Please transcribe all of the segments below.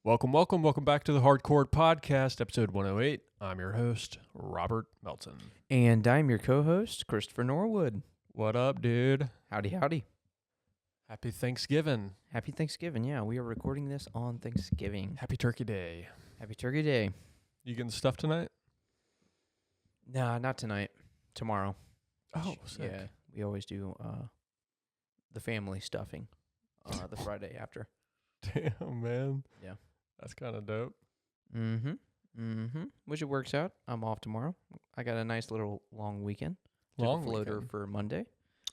Welcome back to the Hardcore Podcast, episode 108. I'm your host, Robert Melton. And I'm your co-host, Christopher Norwood. What up, dude? Howdy, howdy. Happy Thanksgiving. Happy Thanksgiving. Yeah, we are recording this on Thanksgiving. Happy Turkey Day. Happy Turkey Day. You getting stuffed tonight? Nah, not tonight. Tomorrow. Oh, sick. Yeah, we always do the family stuffing the Friday after. Damn, man. Yeah. That's kind of dope. Which it works out. I'm off tomorrow. I got a nice little long weekend. Long Took a floater weekend. for Monday.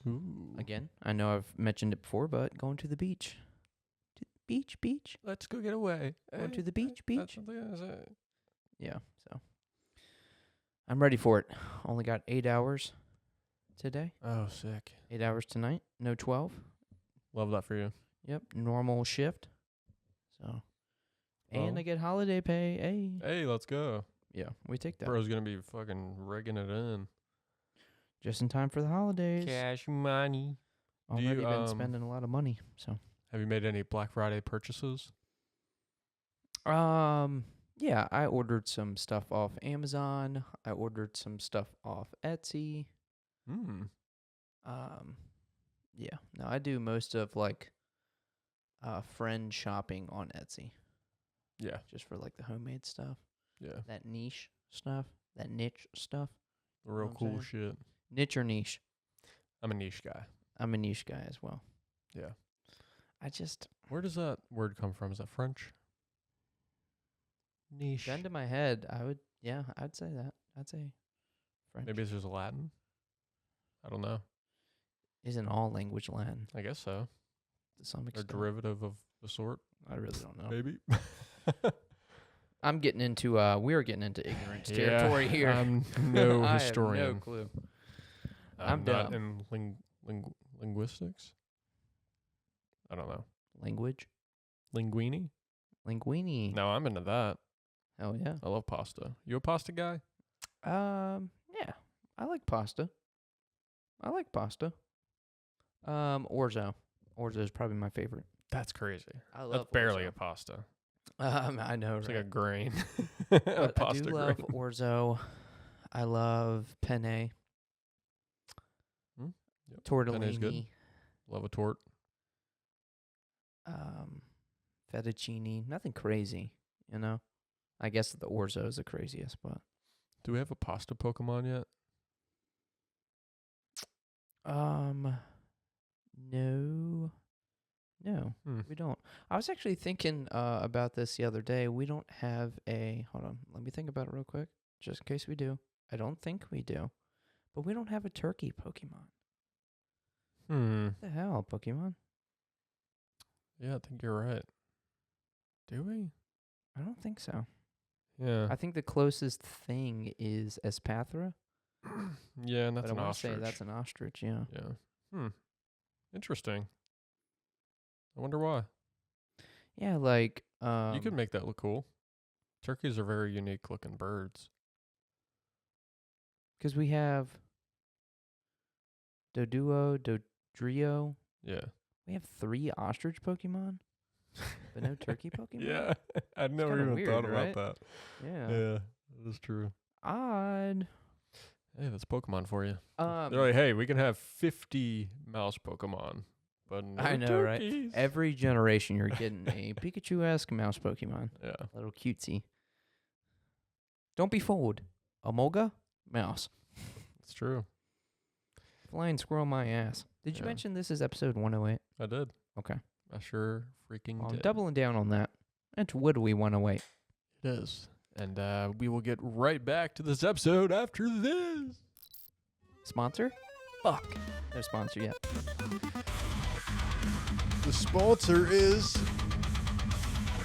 Ooh. Again, I know I've mentioned it before, but going to the beach. Beach. Let's go get away. Going to the beach. That's something I say. Yeah, so I'm ready for it. Only got 8 hours today. Oh, sick. 8 hours tonight. No 12. Love that for you. Yep, normal shift. So, and Well. I get holiday pay. Hey. Hey, let's go. Yeah, we take that. Bro's going to be fucking rigging it in. Just in time for the holidays. Cash money. Already been spending a lot of money. So, Have you made any Black Friday purchases? yeah, I ordered some stuff off Amazon. I ordered some stuff off Etsy. Yeah, no, I do most of like friend shopping on Etsy. Yeah. Just for like the homemade stuff. Yeah. That niche stuff. That niche stuff. The real I'm cool saying? shit. Niche or niche? I'm a niche guy. I'm a niche guy as well. Yeah. Where Where does that word come from? Is that French? Niche. gun to my head, I'd say that. I'd say French. Maybe it's just Latin. I don't know. Isn't all language Latin I guess so. to some Or extent? derivative of the sort. I really don't know. Maybe. I'm getting into, we're getting into ignorance territory here. I'm no I historian. have no clue. I'm I'm not dumb. in linguistics. I don't know. Language? Linguini? Linguini. No, I'm into that. Hell yeah. I love pasta. You a pasta guy? Yeah. I like pasta. Orzo. Orzo is probably my favorite. That's crazy. I love That's barely orzo. a pasta. I know, It's right? like a grain. But A I pasta do love grain. orzo. I love penne. Yep. Penne's good. Tortellini. Love a tort. Fettuccine. Nothing crazy, you know? I guess the orzo is the craziest, but Do we have a pasta Pokemon yet? no, we don't. I was actually thinking about this the other day. We don't have hold on, let me think about it real quick, just in case we do. I don't think we do, but we don't have a turkey Pokemon. What the hell, Pokemon? Yeah, I think you're right. Do we? I don't think so. Yeah. I think the closest thing is Espathra. Yeah, and that's but an I want to ostrich. say that's an ostrich, yeah. Yeah. Interesting. I wonder why. Yeah, like You could make that look cool. Turkeys are very unique looking birds. because we have Doduo, Dodrio. Yeah. We have 3 ostrich Pokemon, but no turkey Pokemon. Yeah. I never kinda even weird, thought right? about that. Yeah. Yeah, that is true. Odd. Hey, that's Pokemon for you. They're like, hey, we can have 50 mouse Pokemon, but no I know, turkeys. right? Every generation you're getting a Pikachu-esque mouse Pokemon. Yeah. A little cutesy. Don't be fooled. Emolga? Mouse. It's true. Flying squirrel my ass. Did you Yeah. mention this is episode 108? I did. Okay. I sure freaking Well, I'm did. doubling down on that. That's what do we 108? It is. And we will get right back to this episode after this. Sponsor? Fuck. No sponsor yet. The sponsor is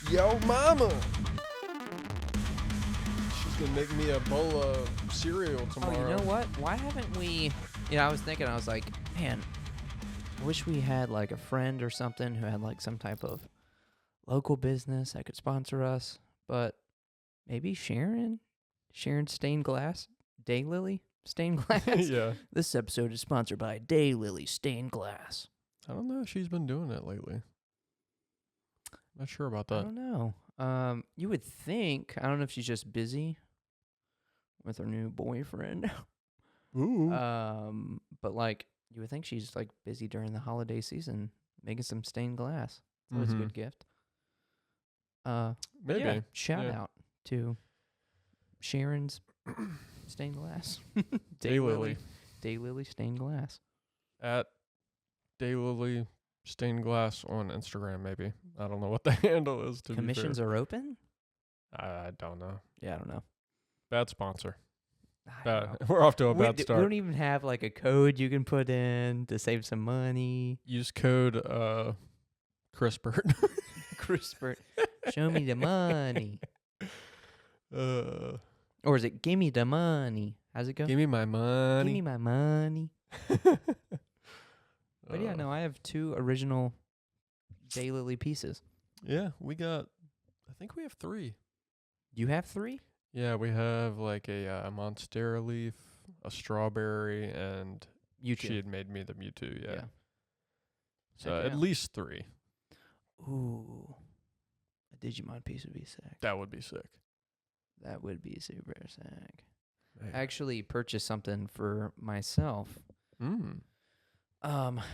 Yo Mama. She's going to make me a bowl of cereal tomorrow. Oh, you know what? Why haven't we... I was thinking, I was like, man, I wish we had like a friend or something who had like some type of local business that could sponsor us. But maybe Sharon Stained Glass, Daylily Stained Glass. Yeah. This episode is sponsored by Daylily Stained Glass. I don't know if she's been doing it lately. Not sure about I that. don't know. You would think. I don't know if she's just busy with her new boyfriend. Ooh. But like you would think she's like busy during the holiday season making some stained glass. It's always a good gift. Maybe. Yeah, shout out to Sharon's stained glass. Daylily. Daylily stained glass. At Daylily stained glass on Instagram, maybe. I don't know what the handle is. Commissions are open? I don't know. Yeah, I don't know. Bad sponsor. I don't know. We're off to a bad start. We don't even have like a code you can put in to save some money. Use code CRISPR. CRISPR. Show me the money. Or is it gimme the money? How's it go? Give me my money. Give me my money. But yeah, no, I have 2 original Daylily pieces. Yeah, I think we have 3. You have 3? Yeah, we have like a Monstera leaf, a strawberry, and Mewtwo. she had made me the Mewtwo, yeah. So Heck at yeah. least 3. Ooh. A Digimon piece would be sick. That would be sick. That would be super sick. Man. I actually purchased something for myself. Mm.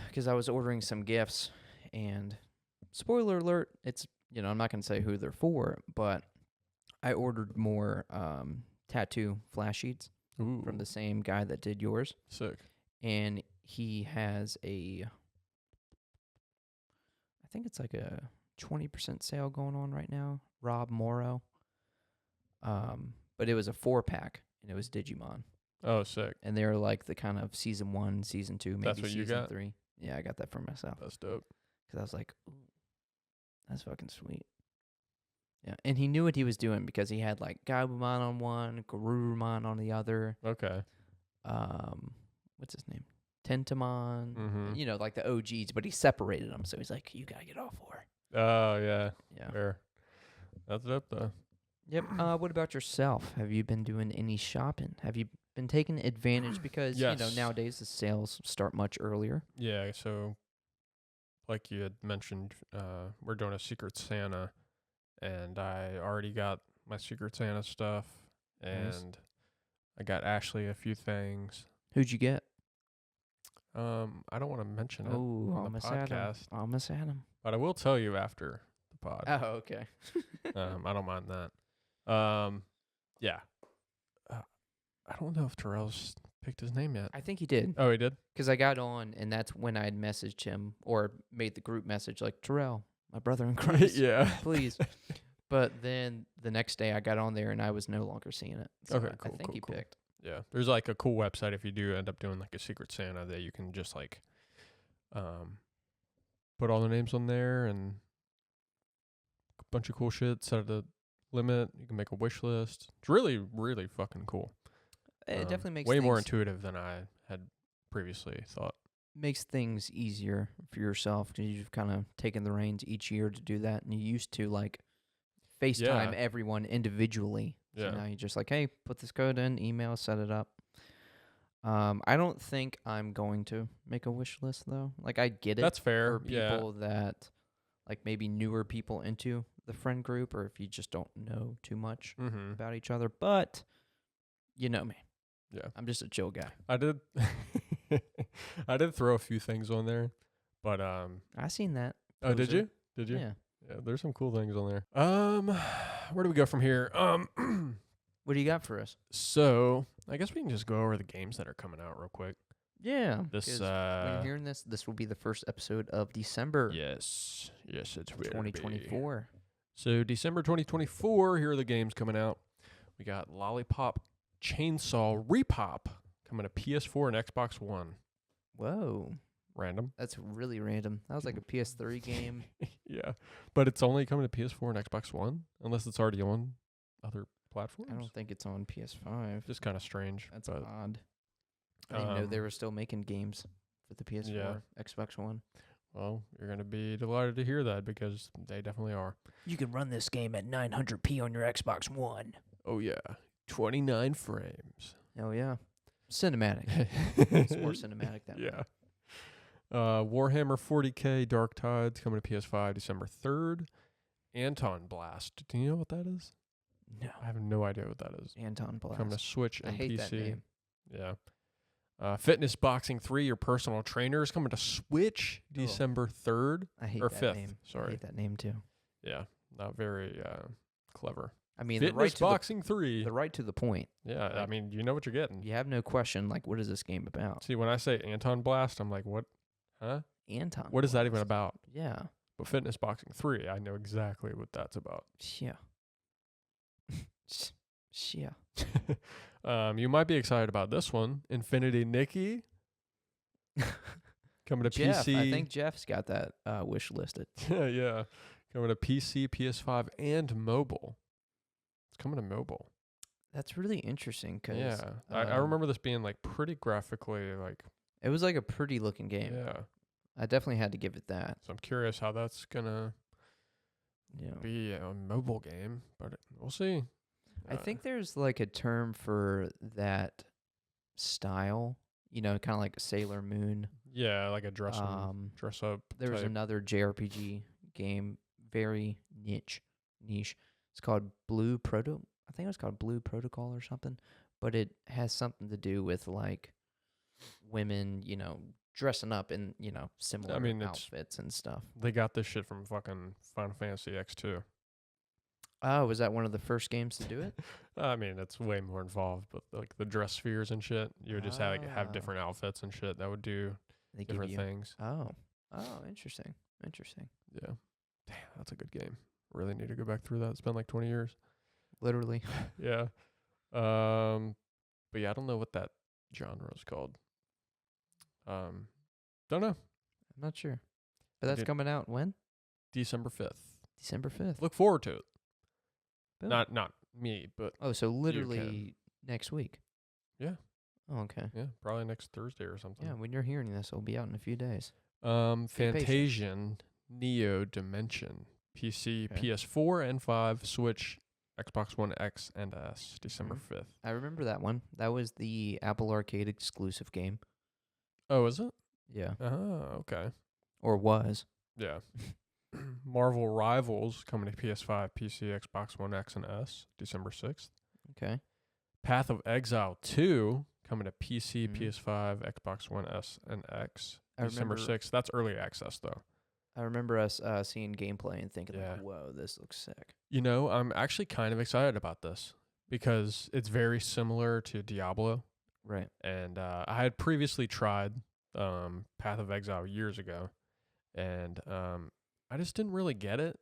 Because I was ordering some gifts, and spoiler alert, it's, I'm not going to say who they're for, but I ordered more tattoo flash sheets from the same guy that did yours. Sick. And he has I think it's like a 20% sale going on right now. Rob Morrow. But it was a 4-pack, and it was Digimon. Oh, sick. And they're like the kind of season 1, season 2, maybe That's what season you got? 3. Yeah, I got that for myself. That's dope. Because I was like, ooh, that's fucking sweet. Yeah, and he knew what he was doing because he had like Gabumon on one, Garurumon on the other. Okay. What's his name? Tentamon. Mm-hmm. Like the OGs, but he separated them. So he's like, you gotta get all 4. Oh, yeah. Yeah. Fair. That's dope, though. Yep. What about yourself? Have you been doing any shopping? Have you been taking advantage? Because, Yes. Nowadays the sales start much earlier. Yeah, so like you had mentioned, we're doing a Secret Santa, and I already got my Secret Santa stuff, and Nice. I got Ashley a few things. Who'd you get? I don't want to mention it Oh, on the podcast, almost had him. but I will tell you after the pod. Oh, okay. I don't mind that. Yeah. I don't know if Terrell's picked his name yet. I think he did. Oh, he did? Because I got on, and that's when I had messaged him or made the group message like, Terrell, my brother in Christ, Yeah. please. But then the next day I got on there, and I was no longer seeing it. So Okay, I think he picked. Yeah. There's like a cool website if you do end up doing like a Secret Santa that you can just like put all the names on there and a bunch of cool shit, set a limit. You can make a wish list. It's really, really fucking cool. It definitely makes way things, more intuitive than I had previously thought. makes things easier for yourself because you've kind of taken the reins each year to do that, and you used to like FaceTime everyone individually. Yeah. So now you're just like, hey, put this code in, email, set it up. I don't think I'm going to make a wish list though. Like I get it. That's fair. For people that like maybe newer people into the friend group, or if you just don't know too much about each other. But you know me. Yeah. I'm just a chill guy. I did I did throw a few things on there, but I seen that. Oh, did poser. you? Did you? Yeah. Yeah, there's some cool things on there. Where do we go from here? What do you got for us? So I guess we can just go over the games that are coming out real quick. Yeah. This when you're hearing this will be the first episode of December. Yes, it's 2024. So December 2024, here are the games coming out. We got Lollipop Chainsaw Repop coming to PS4 and Xbox One. Whoa. Random. That's really random. That was like a PS3 game. Yeah, but it's only coming to PS4 and Xbox One, unless it's already on other platforms. I don't think it's on PS5. Just kind of strange. That's but, odd. I didn't know they were still making games for the PS4, Xbox One. Well, you're going to be delighted to hear that because they definitely are. You can run this game at 900p on your Xbox One. Oh, yeah. 29 frames. Oh, yeah. Cinematic. It's more cinematic that way. Warhammer 40K Dark Tides coming to PS5 December 3rd. Anton Blast. Do you know what that is? No. I have no idea what that is. Anton Blast. Coming to Switch and I hate PC. that name. Yeah. Fitness Boxing 3, your personal trainer, is coming to Switch December 3rd. I hate or that 5th. name. Sorry. I hate that name too. Yeah, not very clever. I mean, Fitness Boxing 3. the right to the point. Yeah, I like- mean, you know what you're getting. You have no question. Like, what is this game about? See, when I say Anton Blast, I'm like, what? Huh? Anton. What is that even Blast. about? Yeah. But Fitness Boxing 3, I know exactly what that's about. Yeah. Yeah. You might be excited about this one. Infinity Nikki. Coming to Jeff, PC. I think Jeff's got that wish listed. Yeah. Coming to PC, PS5, and mobile. It's coming to mobile. That's really interesting because Yeah. I remember this being like pretty graphically like. it was like a pretty looking game. Yeah. I definitely had to give it that. So I'm curious how that's going to Yeah. be a mobile game, but we'll see. I think there's like a term for that style, kind of like Sailor Moon. Yeah, like a dress up. There was type. another JRPG game, very niche. It's called I think it was called Blue Protocol or something, but it has something to do with like women, dressing up in, similar outfits and stuff. They got this shit from fucking Final Fantasy X2. Oh, was that one of the first games to do it? I mean, it's way more involved, but like the dress spheres and shit, you would just have different outfits and shit that would do They give different you. things. Oh, interesting. Yeah. Damn, that's a good game. Really need to go back through that. It's been like 20 years. Literally. Yeah. But yeah, I don't know what that genre is called. Don't know. I'm not sure. But that's coming out when? December 5th. December 5th. Look forward to it. Boom. Not me, but Oh, so literally next week. Yeah. Oh, okay. yeah, probably next Thursday or something. Yeah, when you're hearing this, it'll be out in a few days. Fantasian Neo Dimension. PC, Okay. PS4 and 5, Switch, Xbox One X and S, December 5th. I remember that one. That was the Apple Arcade exclusive game. Oh, is it? Yeah. Oh, okay. Or was. Yeah. Marvel Rivals coming to PS5, PC, Xbox One X and S, December 6th. Okay. Path of Exile 2 coming to PC, Mhm. PS5, Xbox One S and X, I December remember- 6th. That's early access, though. I remember us seeing gameplay and thinking, Yeah. like, whoa, this looks sick. I'm actually kind of excited about this because it's very similar to Diablo. Right. And I had previously tried Path of Exile years ago, and I just didn't really get it,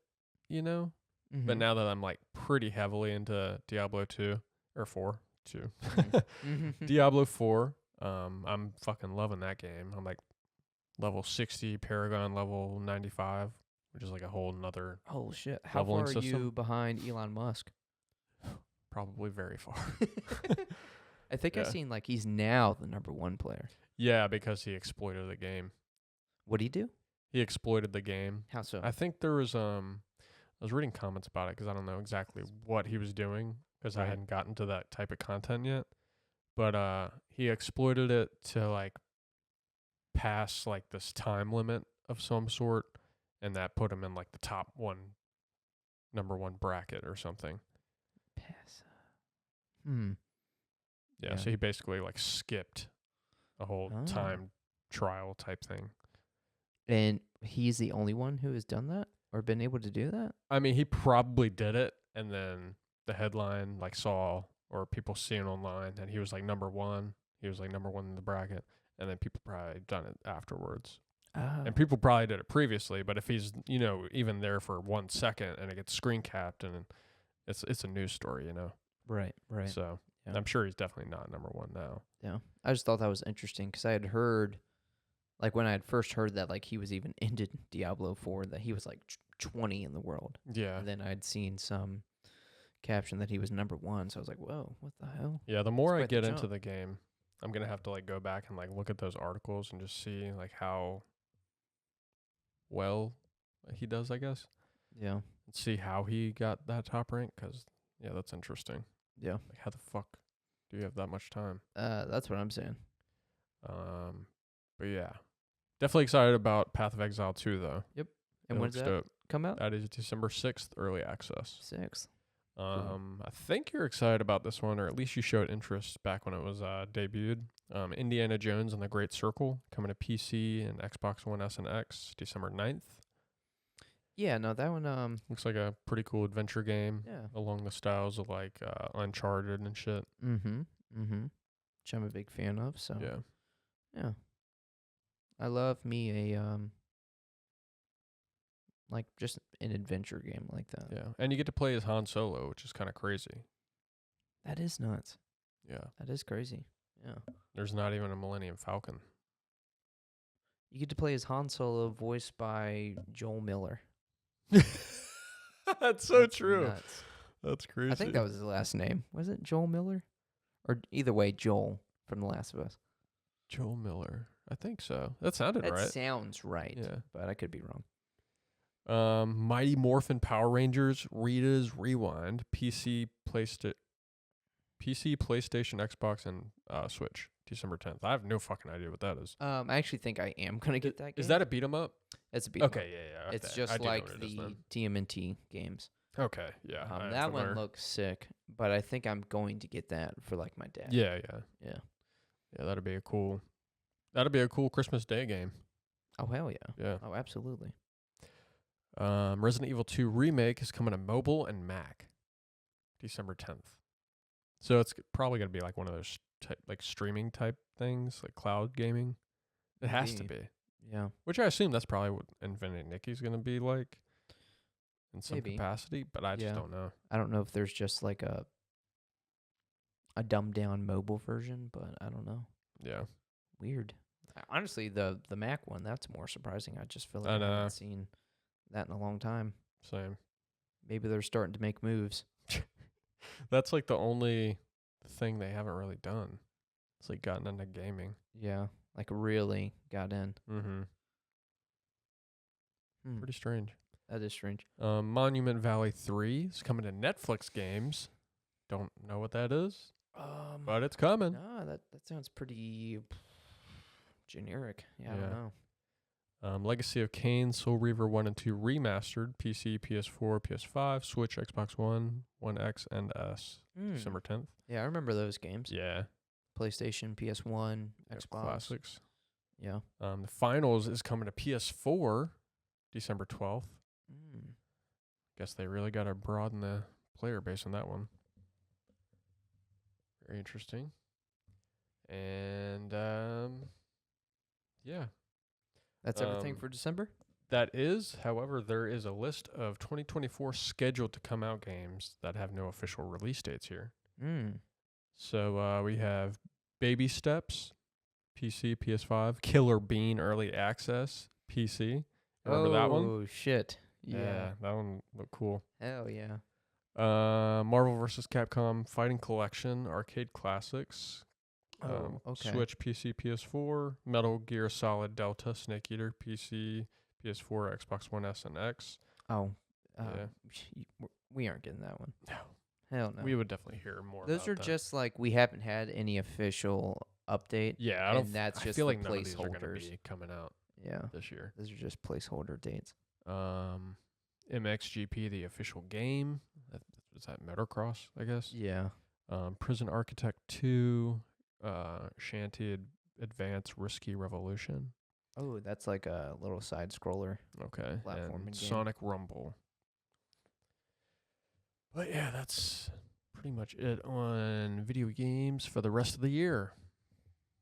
Mm-hmm. But now that I'm like pretty heavily into Diablo 2 or 4, 2, Mhm. Diablo 4, I'm fucking loving that game. I'm like level 60, Paragon level 95, which is like a whole nother, Oh, shit. How leveling far are you system? behind Elon Musk? probably very far. I think Yeah. I've seen, like, he's now the number one player. Yeah, because he exploited the game. What'd he do? He exploited the game. How so? I think there was I was reading comments about it because I don't know exactly what he was doing because I Right. hadn't gotten to that type of content yet. But he exploited it to like pass like this time limit of some sort, and that put him in like the number one bracket or something. Pass. Yeah, Yeah. so he basically like skipped a whole Oh. time trial type thing. And he's the only one who has done that or been able to do that? I mean, he probably did it, and then the headline like saw or people seeing online, and he was like number one. He was like number one in the bracket, and then people probably done it afterwards. Oh. And people probably did it previously, but if he's even there for 1 second and it gets screen capped, and it's a news story, Right. So Yeah. I'm sure he's definitely not number one now. Yeah. I just thought that was interesting because I had heard, like, when I had first heard that, like, he was even into Diablo 4, that he was, like, 20 in the world. Yeah, And then I'd seen some caption that he was number one, so I was like, whoa, what the hell? yeah. The more I quite the get into jump. the game, I'm gonna have to like go back and like look at those articles and just see like how well he does, I guess. Yeah. And see how he got that top rank, because yeah, that's interesting. Yeah. Like, how the fuck do you have that much time? That's what I'm saying. But yeah, definitely excited about Path of Exile 2 though. And It when's looks that? dope. come out? That is December 6th, early access. 6th. I think you're excited about this one, or at least you showed interest back when it was debuted. Indiana Jones and the Great Circle coming to PC and Xbox One S and X December 9th. Yeah, no, that one. Looks like a pretty cool adventure game Yeah. along the styles of like Uncharted and shit. Mm-hmm. Which I'm a big fan of. So yeah. I love me a like just an adventure game like that. Yeah, and you get to play as Han Solo, which is kind of crazy. That is nuts. Yeah, That is crazy. Yeah. there's not even a Millennium Falcon. You get to play as Han Solo, voiced by Joel Miller. That's so That's true. Nuts. That's crazy. I think that was his last name. Was it Joel Miller? Or either way, Joel from The Last of Us. Joel Miller. I think so. That sounded That right. sounds right. Yeah. But I could be wrong. Mighty Morphin Power Rangers Rita's Rewind PC, PlayStation, Xbox, and Switch December 10th. I have no fucking idea what that is. I actually think I am gonna get that game. Is that a beat 'em up? It's a beat 'em up. Okay, yeah. It's okay. just I do know like what it is the then. TMNT games. Okay, yeah. I am That familiar. one looks sick, but I think I'm going to get that for like my dad. Yeah. Yeah. That'd be a cool Christmas Day game. Oh hell yeah. Yeah. Oh absolutely. Resident Evil 2 Remake is coming to mobile and Mac December 10th. So it's probably going to be like one of those like streaming type things, like cloud gaming. It has to be. Yeah. Which I assume that's probably what Infinite Nikki's going to be like in some Maybe. capacity, but I just Yeah. don't know. I don't know if there's just like a dumbed down mobile version, but I don't know. Yeah. Weird. Honestly, the Mac one, that's more surprising. I just feel like I I know. haven't seen that in a long time. Same. Maybe they're starting to make moves. That's like the only thing they haven't really done. It's like gotten into gaming. Yeah. Like really got in. Mm-hmm. Pretty strange. That is strange. Monument Valley 3 is coming to Netflix games. Don't know what that is, but it's coming. No, that sounds pretty generic. Yeah, I Yeah. don't know. Legacy of Kain, Soul Reaver 1 and 2 remastered, PC, PS4, PS5, Switch, Xbox One, One X, and S, December 10th. Yeah, I remember those games. Yeah. PlayStation, PS1, Xbox. Classics. Yeah. The Finals is coming to PS4, December 12th. Guess they really got to broaden the player base on that one. Very interesting. And, yeah. That's everything for December? That is, however, there is a list of 2024 scheduled to come out games that have no official release dates here. So we have Baby Steps, PC, PS5, Killer Bean Early Access, PC. Remember that one? Oh, shit. Yeah, that one looked cool. Hell yeah. Marvel vs. Capcom Fighting Collection, Arcade Classics. Okay. Switch, PC, PS4, Metal Gear Solid Delta, Snake Eater, PC, PS4, Xbox One S and X. Oh, Yeah. we aren't getting that one. No. Hell no. We would definitely hear more Those about are that. just like we haven't had any official update. Yeah, I don't. and that's I just feel the like none of these are going to placeholders. be coming out Yeah. this year. Those are just placeholder dates. MXGP, the official game. Is that Motocross, I guess? Yeah. Prison Architect 2, Shanty Advance Risky Revolution. Oh, that's like a little side scroller. Okay. Platforming And game. Sonic Rumble. But yeah, that's pretty much it on video games for the rest of the year.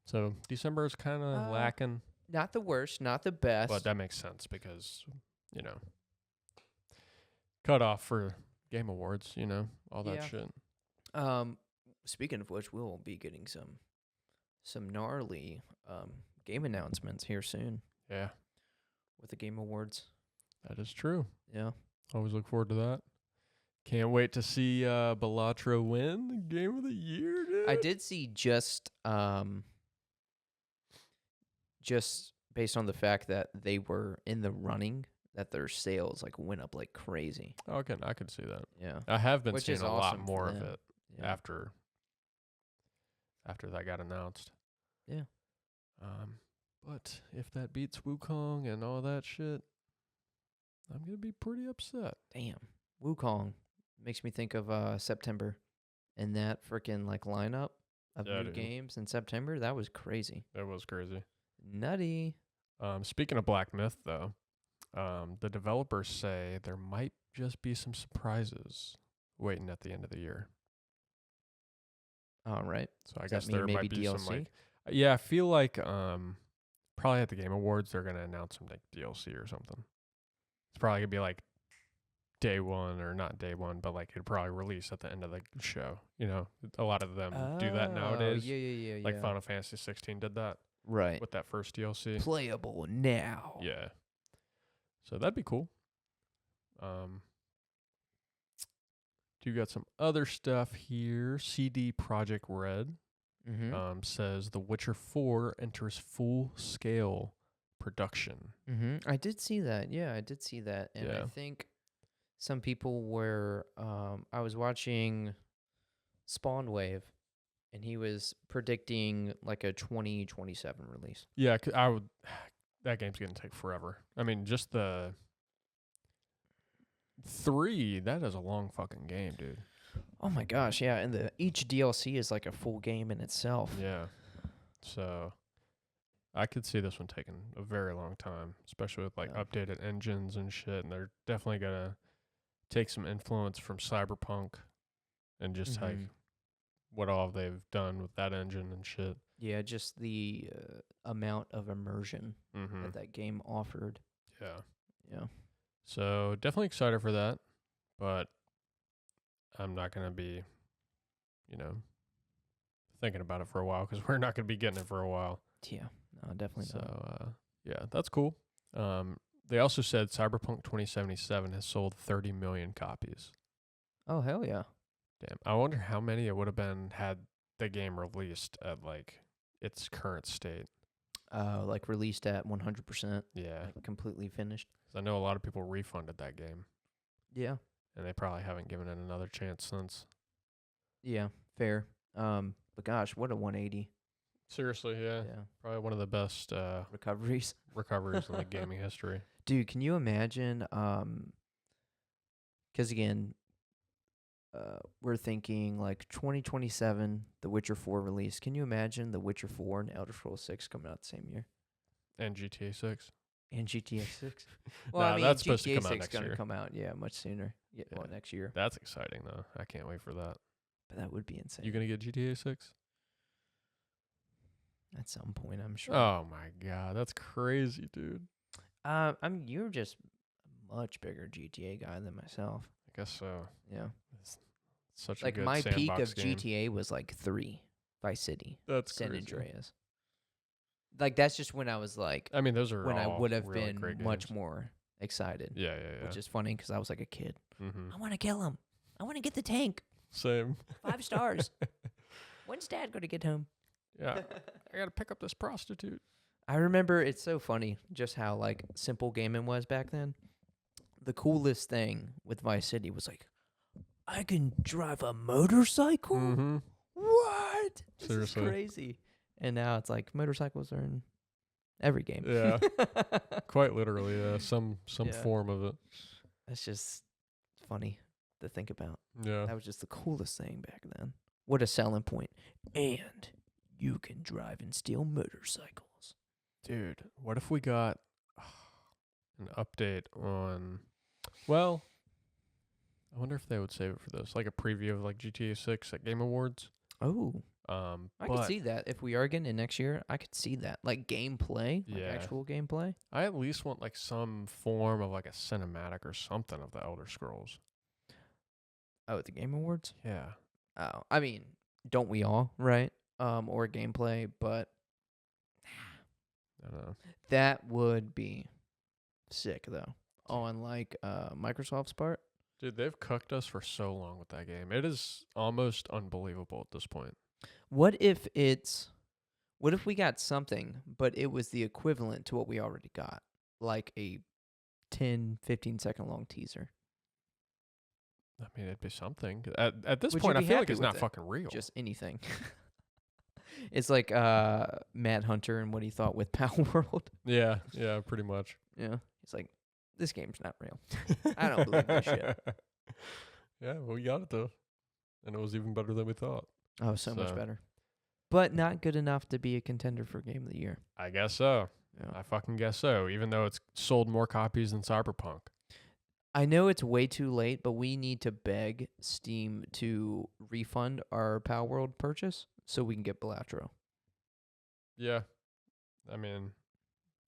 So December is kind of lacking. Not the worst, not the best. But that makes sense because, cut off for Game Awards, all that shit. Speaking of which, we'll be getting some gnarly game announcements here soon Yeah, with the Game Awards. that is true. Yeah. Always look forward to that. Can't wait to see Balatro win the Game of the Year, dude. I did see just based on the fact that they were in the running, that their sales like went up like crazy. Okay, I could see that. Yeah. I have been Which seeing is a lot awesome for more of them. it Yeah. after that got announced. Yeah. But if that beats Wukong and all that shit, I'm going to be pretty upset. Damn. Wukong makes me think of September and that freaking like lineup of new games in September. That was crazy. That was crazy. Nutty. Speaking of Black Myth, though, the developers say there might just be some surprises waiting at the end of the year. All right. So I guess there might be DLC? some like, I feel like probably at the Game Awards they're gonna announce some like DLC or something. It's probably gonna be like day one, or not day one, but like it'd probably release at the end of the show. You know, a lot of them do that nowadays. Yeah. Like Final Fantasy 16 did that. Right. With that first DLC. Playable now. Yeah. So that'd be cool. Do got some other stuff here. CD Projekt Red says The Witcher 4 enters full-scale production. I did see that. Yeah, I did see that. And I think some people were... I was watching Spawn Wave, and he was predicting like a 2027 release. Yeah, that game's going to take forever. I mean, just the 3, that is a long fucking game, dude. Oh my gosh, yeah, and each DLC is like a full game in itself. Yeah. So I could see this one taking a very long time, especially with like updated engines and shit, and they're definitely going to take some influence from Cyberpunk and just like what all they've done with that engine and shit. Yeah, just the amount of immersion that game offered. Yeah. So definitely excited for that, but I'm not going to be, thinking about it for a while because we're not going to be getting it for a while. Yeah, no, definitely not. So, yeah, that's cool. They also said Cyberpunk 2077 has sold 30 million copies. Oh, hell yeah. Damn. I wonder how many it would have been had the game released at, like, its current state. Like released at 100%. Yeah. Like completely finished. 'Cause I know a lot of people refunded that game. Yeah. And they probably haven't given it another chance since. Yeah, fair. But gosh, what a 180. Seriously, yeah. Probably one of the best recoveries in the gaming history. Dude, can you imagine? Because again, we're thinking like 2027, The Witcher 4 release. Can you imagine The Witcher 4 and Elder Scrolls 6 coming out the same year? And GTA 6. And GTA 6. Well, I mean, that's GTA supposed to come out 6 next going year. to come out, much sooner. Yeah, well, next year. That's exciting, though. I can't wait for that. But that would be insane. You going to get GTA 6? At some point, I'm sure. Oh, my God. That's crazy, dude. You're just a much bigger GTA guy than myself. I guess so. Yeah. It's such like a good my sandbox peak of game. GTA was like 3, Vice City. That's San crazy. Andreas. Like that's just when I was like, I mean, those are when I all would have really been great much games. more excited. Yeah. Which is funny because I was like a kid. Mm-hmm. I want to kill him. I want to get the tank. Same. 5 stars. When's Dad going to get home? Yeah. I got to pick up this prostitute. I remember it's so funny just how like simple gaming was back then. The coolest thing with Vice City was like, I can drive a motorcycle? Mm-hmm. What? Seriously. This is crazy. And now it's like motorcycles are in every game. Yeah. Quite literally, yeah. Some form of it. That's just funny to think about. Yeah. That was just the coolest thing back then. What a selling point. And you can drive and steal motorcycles. Dude, what if we got an update on... Well, I wonder if they would save it for this. Like a preview of like GTA 6 at Game Awards. Oh. I could see that. If we are getting it next year, I could see that. Like gameplay. Like actual gameplay. I at least want like some form of like a cinematic or something of the Elder Scrolls. Oh, at the Game Awards? Yeah. Oh, I mean, don't we all, right? Or gameplay, but I don't know. That would be sick though. On like Microsoft's part. Dude, they've cucked us for so long with that game. It is almost unbelievable at this point. What if we got something, but it was the equivalent to what we already got? Like a 10, 15 second long teaser. I mean, it'd be something. At this Would point, you I be feel like happy it's with not it? fucking real. Just anything. It's like Matt Hunter and what he thought with Power World. Yeah, pretty much. Yeah. He's like, this game's not real. I don't believe that shit. Yeah, well, we got it though, and it was even better than we thought. Oh, so much better. But not good enough to be a contender for Game of the Year. I guess so. Yeah. I fucking guess so. Even though it's sold more copies than Cyberpunk. I know it's way too late, but we need to beg Steam to refund our Pal World purchase so we can get Balatro. Yeah, I mean,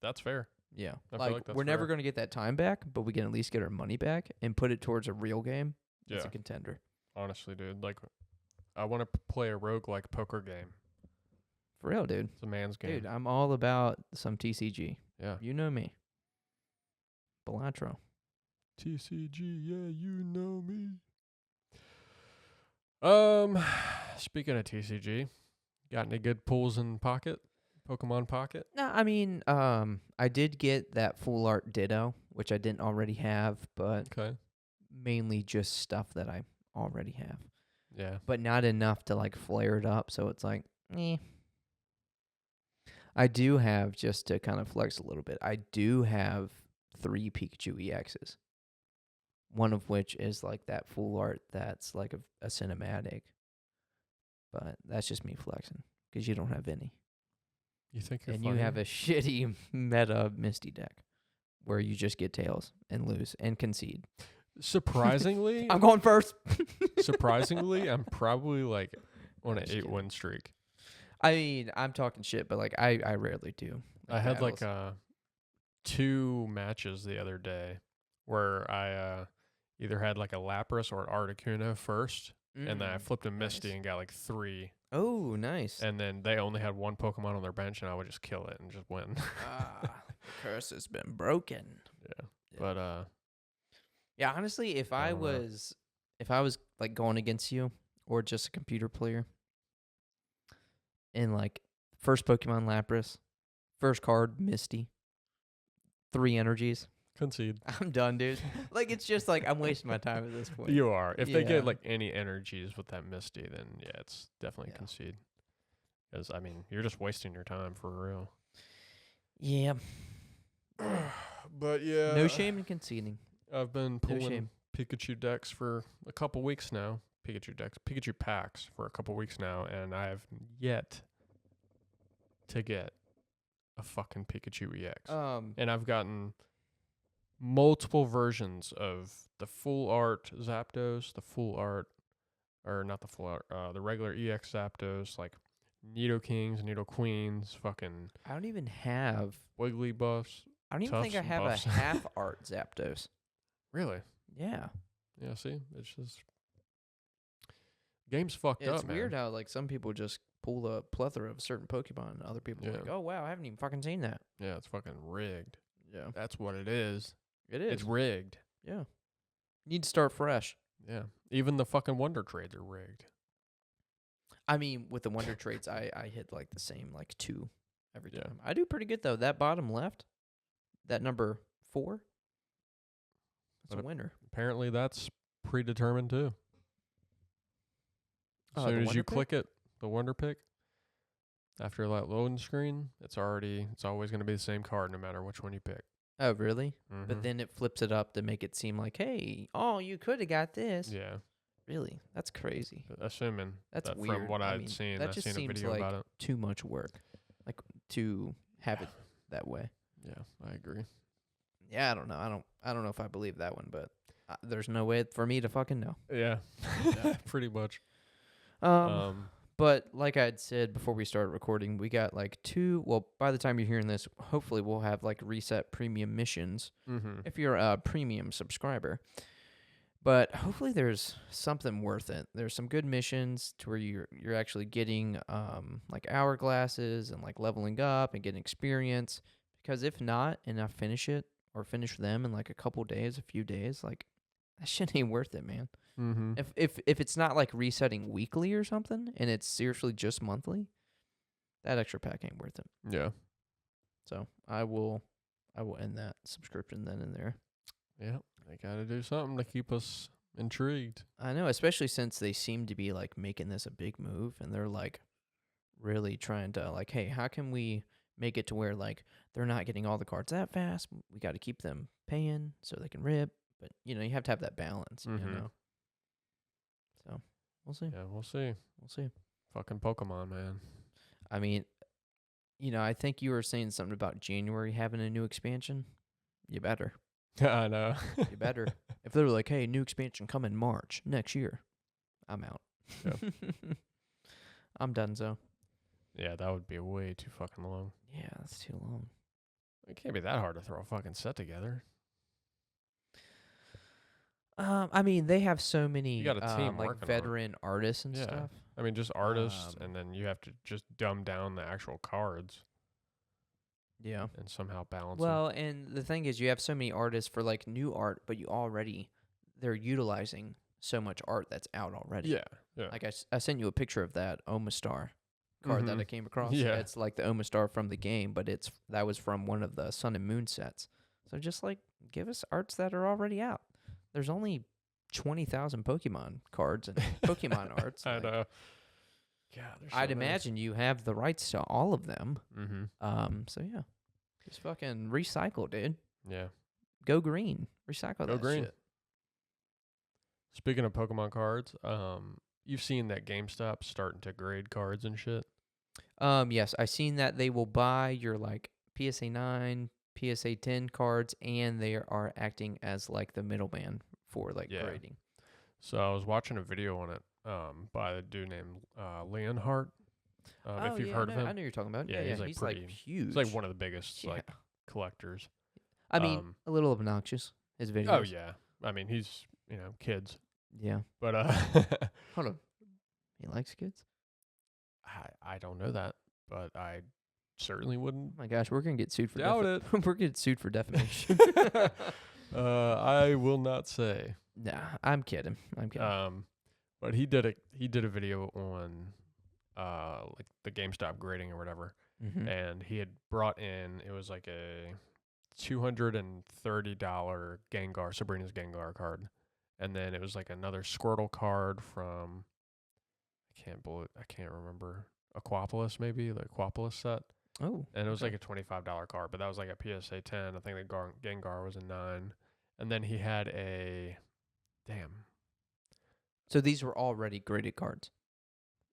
that's fair. Yeah, I feel like that's we're never fair. going to get that time back, but we can at least get our money back and put it towards a real game. It's Yeah, a contender. honestly, dude. Like, I want to play a roguelike poker game. For real, dude. It's a man's game. Dude, I'm all about some TCG. Yeah. You know me. Balatro. TCG, yeah, you know me. Speaking of TCG, got any good pulls in Pocket? Pokemon Pocket? No, I mean, I did get that full art Ditto, which I didn't already have, but Okay. mainly just stuff that I already have. Yeah. But not enough to like flare it up, so it's like, eh. I do have, just to kind of flex a little bit, I do have 3 Pikachu EXs. One of which is like that full art that's like a cinematic. But that's just me flexing, because you don't have any. You think you're And funny? you have a shitty meta Misty deck where you just get tails and lose and concede. Surprisingly, I'm going first. surprisingly, I'm probably like on an just 8-win streak. I mean, I'm talking shit, but like I rarely do. I had battles. like 2 matches the other day where I either had like a Lapras or an Articuno first, and then I flipped a Misty nice. and got like 3. Oh, nice. And then they only had 1 Pokemon on their bench, and I would just kill it and just win. Curse has been broken. Yeah. But Yeah, honestly, if I don't know. was like going against you or just a computer player, and like first Pokemon Lapras, first card Misty, 3 energies, concede. I'm done, dude. Like, it's just like I'm wasting my time at this point. You are. If they Yeah. get like any energies with that Misty, then yeah, it's definitely Yeah. concede. Because I mean, you're just wasting your time for real. Yeah. But yeah, No shame in conceding. I've been No pulling shame. Pikachu decks for a couple weeks now. Pikachu packs for a couple weeks now, and I have yet to get a fucking Pikachu EX. And I've gotten multiple versions of the full art Zapdos, the regular EX Zapdos, like Nidokings, Nidoqueens, fucking I don't even have. Wiggly buffs. I don't even think I Tufts and have buffs. a half art Zapdos. Really? Yeah. Yeah, see? It's just game's fucked Yeah, up, it's man. weird how like some people just pull a plethora of certain Pokemon, and other people are like, Yeah. oh wow, I haven't even fucking seen that. Yeah, it's fucking rigged. Yeah. That's what it is. It is. It's rigged. Yeah. Need to start fresh. Yeah. Even the fucking Wonder Trades are rigged. I mean, with the Wonder Traits, I hit like the same like 2 every Yeah. time. I do pretty good though. That bottom left, that number 4, that's But a winner. Apparently that's predetermined too. As The soon as Wonder you Pick? click it, the Wonder Pick, after that loading screen, it's always going to be the same card no matter which one you pick. Oh, really? Mhm. But then it flips it up to make it seem like, hey, oh, you could have got this. Yeah. Really? That's crazy. Assuming That's that weird. from what I I'd mean, seen, that I've just seen a seems video like about it. too much work, like to have it that way. Yeah, I agree. Yeah, I don't know. I don't know if I believe that one, but there's no way for me to fucking know. Yeah. Pretty much. But like I had said before we started recording, we got like 2. Well, by the time you're hearing this, hopefully we'll have like reset premium missions Mm-hmm. if you're a premium subscriber. But hopefully there's something worth it. There's some good missions to where you're actually getting like hourglasses and like leveling up and getting experience. Because if not, and I finish it or finish them in like a couple days, a few days, like that shit ain't worth it, man. Mm-hmm. If it's not like resetting weekly or something, and it's seriously just monthly, that extra pack ain't worth it. Yeah. So I will end that subscription then and there. Yeah. They got to do something to keep us intrigued. I know, especially since they seem to be like making this a big move, and they're like really trying to like, hey, how can we make it to where like they're not getting all the cards that fast. We got to keep them paying so they can rip. But you have to have that balance. So we'll see. Yeah, we'll see. We'll see. Fucking Pokemon, man. I mean, I think you were saying something about January having a new expansion. You better. I know. You better. If they were like, hey, new expansion come in March next year, I'm out. Yep. I'm done, so. Yeah, that would be way too fucking long. Yeah, that's too long. It can't be that hard to throw a fucking set together. I mean, they have so many You got a team like working on it. veteran artists and Yeah. stuff. I mean, just artists, and then you have to just dumb down the actual cards Yeah. and somehow balance Well, and the thing is, you have so many artists for like new art, but they're utilizing so much art that's out already. them. Yeah. Like I sent you a picture of that Omastar card that I came across. Yeah. It's like the Omastar from the game, but that was from one of the Sun and Moon sets. So just like give us arts that are already out. There's only 20,000 Pokemon cards and Pokemon arts. I know. Yeah, I'd imagine you have the rights to all of them. Mm-hmm. So yeah, just fucking recycle, dude. Yeah. Go green. Recycle Go that green. shit. Speaking of Pokemon cards, you've seen that GameStop starting to grade cards and shit. Yes, I seen that they will buy your like PSA 9, PSA 10 cards, and they are acting as like the middleman for like grading. So I was watching a video on it by a dude named Leonhardt. If you've heard of him. I know you're talking about. Yeah, Yeah, he's he's pretty, like huge. He's like one of the biggest like collectors. I mean, a little obnoxious, his videos. Oh yeah. I mean, he's, kids. Yeah. But Hold on. He likes kids? I don't know that, but I certainly wouldn't. Oh my gosh, we're gonna get sued for Doubt it. We're gonna get sued for defamation. I will not say. Nah, I'm kidding. But he did a video on like the GameStop grading or whatever, and he had brought in, it was like a $230 Sabrina's Gengar card, and then it was like another Squirtle card from I can't remember, Aquapolis, maybe the Aquapolis set. Oh, and it was like a $25 card, but that was like a PSA 10. I think the Gengar was a 9, and then he had a So these were already graded cards,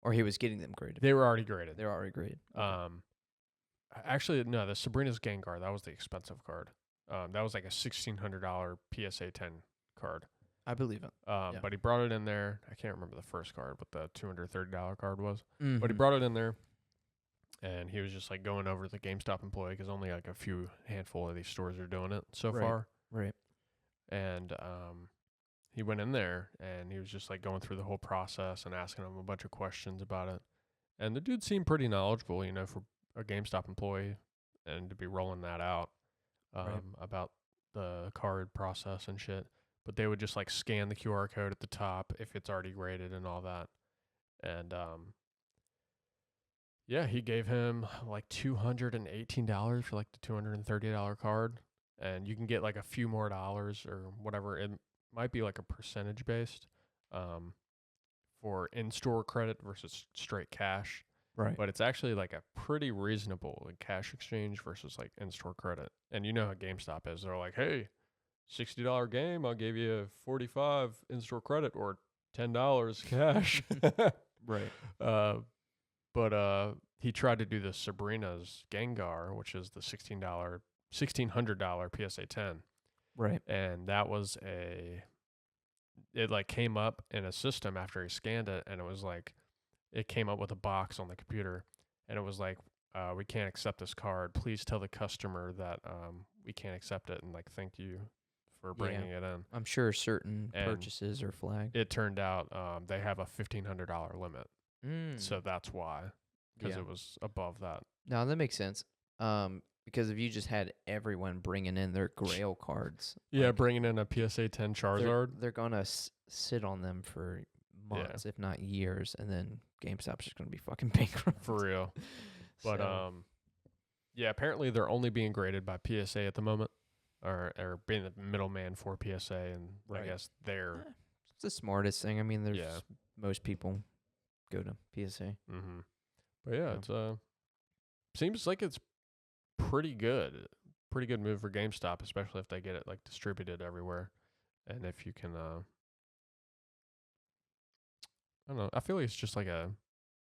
or he was getting them graded. They were already graded. They were already graded. Okay. Actually, no, the Sabrina's Gengar, that was the expensive card. That was like a $1,600 PSA 10 card. I believe it. But he brought it in there. I can't remember the first card, what the $230 card was. Mm-hmm. But he brought it in there, and he was just like going over the GameStop employee, because only like a handful of these stores are doing it so far. Right. And he went in there, and he was just like going through the whole process and asking him a bunch of questions about it. And the dude seemed pretty knowledgeable, for a GameStop employee, and to be rolling that out about the card process and shit. But they would just like scan the QR code at the top if it's already graded and all that. And he gave him like $218 for like the $230 card, and you can get like a few more dollars or whatever. It might be like a percentage based for in-store credit versus straight cash. Right. But it's actually like a pretty reasonable like cash exchange versus like in-store credit. And you know how GameStop is. They're like, hey, $60 game, I'll give you $45 in-store credit or $10 cash. Right. But he tried to do the Sabrina's Gengar, which is the $1,600 PSA 10. Right. And that was it like came up in a system after he scanned it, and it was like, it came up with a box on the computer, and it was like, we can't accept this card. Please tell the customer that we can't accept it, and like, thank you for bringing it in. I'm sure certain purchases are flagged. It turned out they have a $1,500 limit. So that's why, because it was above that. No, that makes sense. Because if you just had everyone bringing in their Grail cards. Yeah, like, bringing in a PSA 10 Charizard. They're going to sit on them for months, if not years, and then GameStop's just going to be fucking bankrupt. For real. But, apparently they're only being graded by PSA at the moment, or being the middleman for PSA, and I guess they're... It's the smartest thing. I mean, there's most people go to PSA. But yeah, it's seems like it's pretty good. Pretty good move for GameStop, especially if they get it like distributed everywhere. And if you can, I don't know. I feel like it's just like a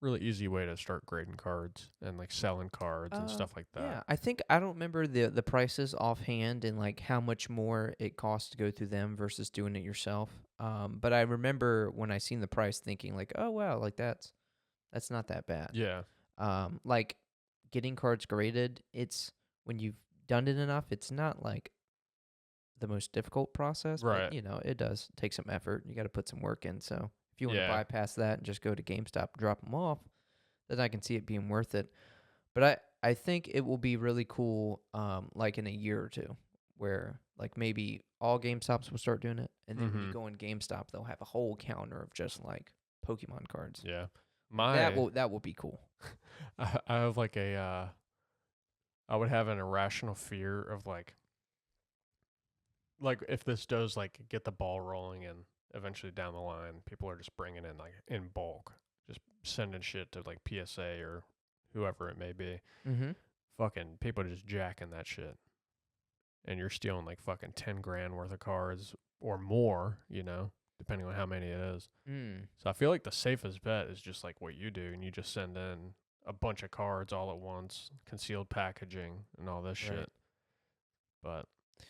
really easy way to start grading cards and like selling cards and stuff like that. Yeah, I don't remember the prices offhand and like how much more it costs to go through them versus doing it yourself. But I remember when I seen the price thinking like, oh wow, like that's not that bad. Yeah. Like getting cards graded, it's when you've done it enough, it's not like the most difficult process, Right. but you know, it does take some effort. You got to put some work in. So if you want to Yeah. bypass that and just go to GameStop and drop them off, then I can see it being worth it. But I think it will be really cool, like in a year or two, where like maybe all GameStops will start doing it, and then when you go in GameStop, they'll have a whole counter of just like Pokemon cards. Yeah. That will be cool. I have like a I would have an irrational fear of like if this does like get the ball rolling and eventually down the line people are just bringing in like in bulk, just sending shit to like PSA or whoever it may be. Mm-hmm. Fucking people just jacking that shit. And you're stealing like fucking 10 grand worth of cards or more, you know, depending on how many it is. So I feel like the safest bet is just like what you do, and you just send in a bunch of cards all at once, concealed packaging and all this shit. But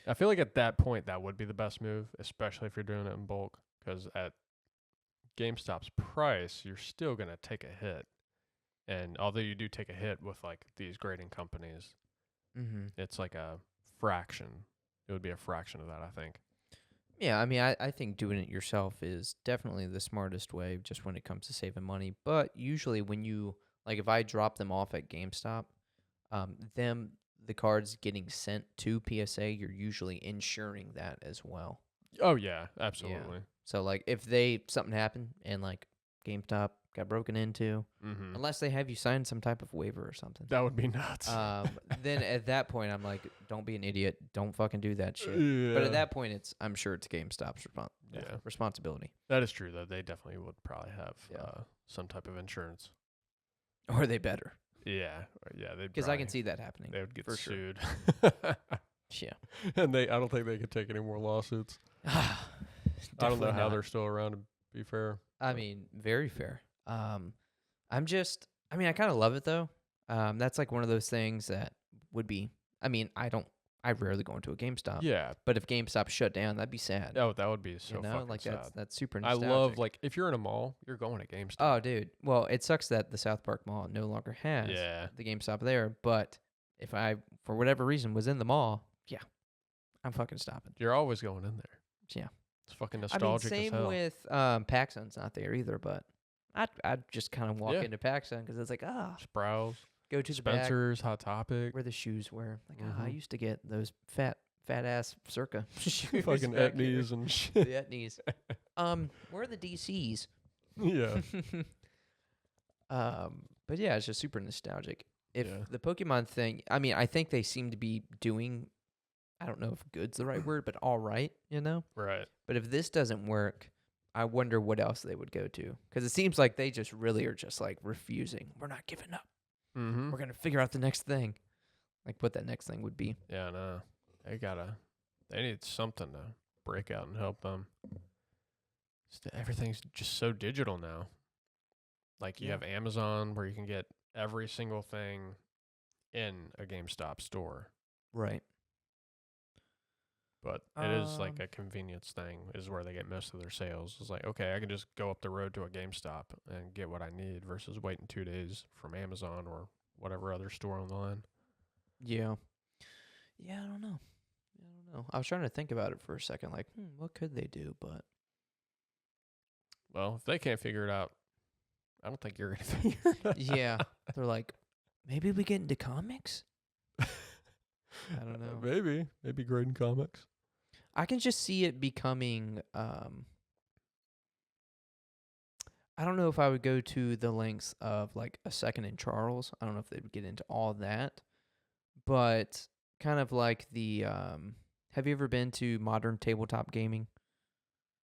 I feel like at that point that would be the best move, especially if you're doing it in bulk, because at GameStop's price, you're still going to take a hit. And although you do take a hit with like these grading companies, it's like a fraction. It would be a fraction of that, I think. Yeah, I mean, I think doing it yourself is definitely the smartest way just when it comes to saving money. But usually when you, like if I drop them off at GameStop, the cards getting sent to PSA, you're usually insuring that as well. Oh, yeah, absolutely. Yeah. So, like, if something happened and, like, GameStop got broken into, unless they have you sign some type of waiver or something. That would be nuts. Then at that point, I'm like, don't be an idiot. Don't fucking do that shit. Yeah. But at that point, I'm sure it's GameStop's responsibility. That is true, though. They definitely would probably have some type of insurance. Or they better. Yeah. Yeah. Because I can see that happening. They would get sued. Yeah. And I don't think they could take any more lawsuits. I don't know how they're still around, to be fair. I mean, very fair. I kind of love it though. That's like one of those things that would be, I rarely go into a GameStop. Yeah. But if GameStop shut down, that'd be sad. Oh, that would be so fucking like sad. that's super nostalgic. I love, like, if you're in a mall, you're going to GameStop. Oh, dude. Well, it sucks that the South Park Mall no longer has the GameStop there, but if I, for whatever reason, was in the mall, yeah, I'm fucking stopping. You're always going in there. Yeah. It's fucking nostalgic same as hell. with PacSun's not there either, but I'd just kind of walk into PacSun because it's like, Sprouse, go to Spencer's, the back Hot Topic, where the shoes were. Like, I used to get those fat ass Circa shoes. Fucking Etnies and shit. The Etnies. Where are the DCs? Yeah. But yeah, it's just super nostalgic. If the Pokemon thing, I think they seem to be doing, I don't know if good's the right word, but all right, you know? Right. But if this doesn't work, I wonder what else they would go to. Because it seems like they just really are just like refusing. We're not giving up. Mm-hmm. We're going to figure out the next thing. Like what that next thing would be. Yeah, no. They need something to break out and help them. Everything's just so digital now. Like you have Amazon where you can get every single thing in a GameStop store. Right. But it is like a convenience thing is where they get most of their sales. It's like, okay, I can just go up the road to a GameStop and get what I need versus waiting 2 days from Amazon or whatever other store online. Yeah. Yeah, I don't know. I was trying to think about it for a second, like, what could they do? But well, if they can't figure it out, I don't think you're going to figure it out. Yeah. They're like, maybe we get into comics? I don't know. Maybe grading comics. I can just see it becoming, I don't know if I would go to the lengths of like a Second and Charles. I don't know if they would get into all that, but kind of like the, have you ever been to Modern Tabletop Gaming?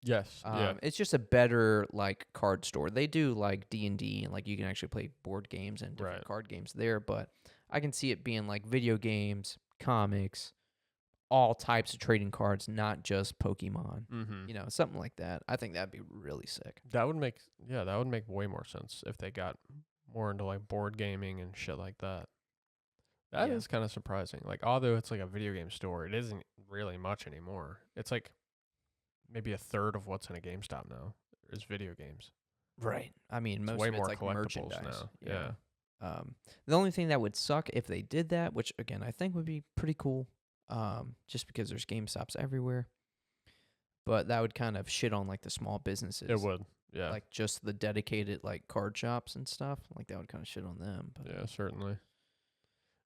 Yes. Yeah. It's just a better like card store. They do like D&D and like you can actually play board games and different card games there, but I can see it being like video games, comics, all types of trading cards, not just Pokemon. Mm-hmm. Something like that. I think that'd be really sick. That would make way more sense if they got more into like board gaming and shit like that. That Yeah. is kind of surprising. Like, although it's like a video game store, it isn't really much anymore. It's like maybe a third of what's in a GameStop now is video games. Right. I mean, It's most way of it's more like collectibles merchandise. now. Yeah. The only thing that would suck if they did that, which again I think would be pretty cool, just because there's GameStops everywhere. But that would kind of shit on like the small businesses. It would. Yeah. Like just the dedicated like card shops and stuff. Like that would kind of shit on them. But Yeah, certainly.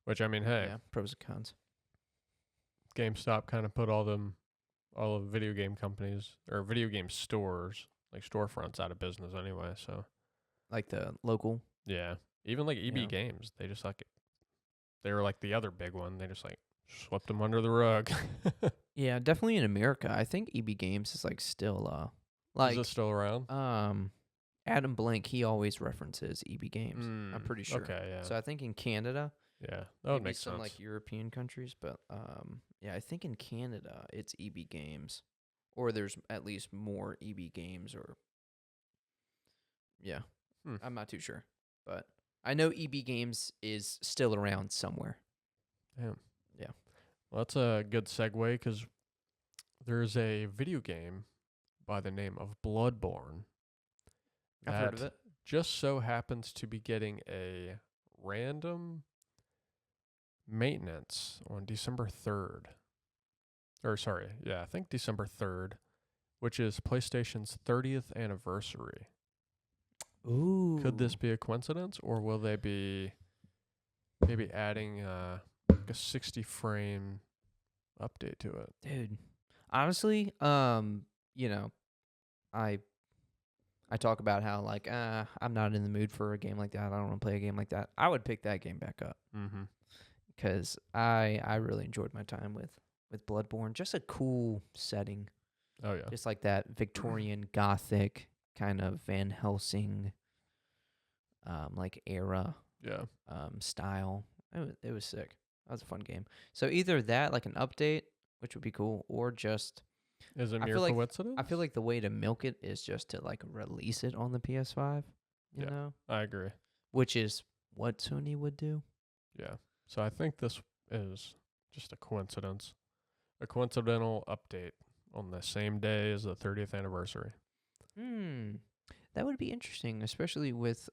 Which, I mean, hey, yeah, pros and cons. GameStop kind of put all the video game companies or video game stores, like storefronts, out of business anyway. So, Like the local. yeah. Even like EB Yeah. Games, they were like the other big one. They just like swept them under the rug. Yeah, definitely in America. I think EB Games is like still Is it still around? Adam Blank, he always references EB Games. I'm pretty sure. Okay, yeah. So I think in Canada, Yeah, that would maybe make some sense. like European countries, but yeah, I think in Canada it's EB Games, or there's at least more EB Games, or yeah, I'm not too sure, but I know EB Games is still around somewhere. Damn. Yeah. Well, that's a good segue because there's a video game by the name of Bloodborne. I've heard of it. Just so happens to be getting a random maintenance on December 3rd. Or sorry, yeah, I think December 3rd, which is PlayStation's 30th anniversary. Ooh. Could this be a coincidence, or will they be maybe adding like a 60 frame update to it? Dude, honestly, I talk about how like I'm not in the mood for a game like that. I don't want to play a game like that. I would pick that game back up because I really enjoyed my time with Bloodborne. Just a cool setting. Oh yeah. Just like that Victorian Gothic kind of Van Helsing like era Yeah. style. It was sick. That was a fun game. So either that, like an update, which would be cool, or just Is it I mere feel like- coincidence? I feel like the way to milk it is just to like release it on the PS5, you Yeah. know, I agree. which is what Sony would do. Yeah. So I think this is just a coincidence. A coincidental update on the same day as the 30th anniversary. That would be interesting, especially with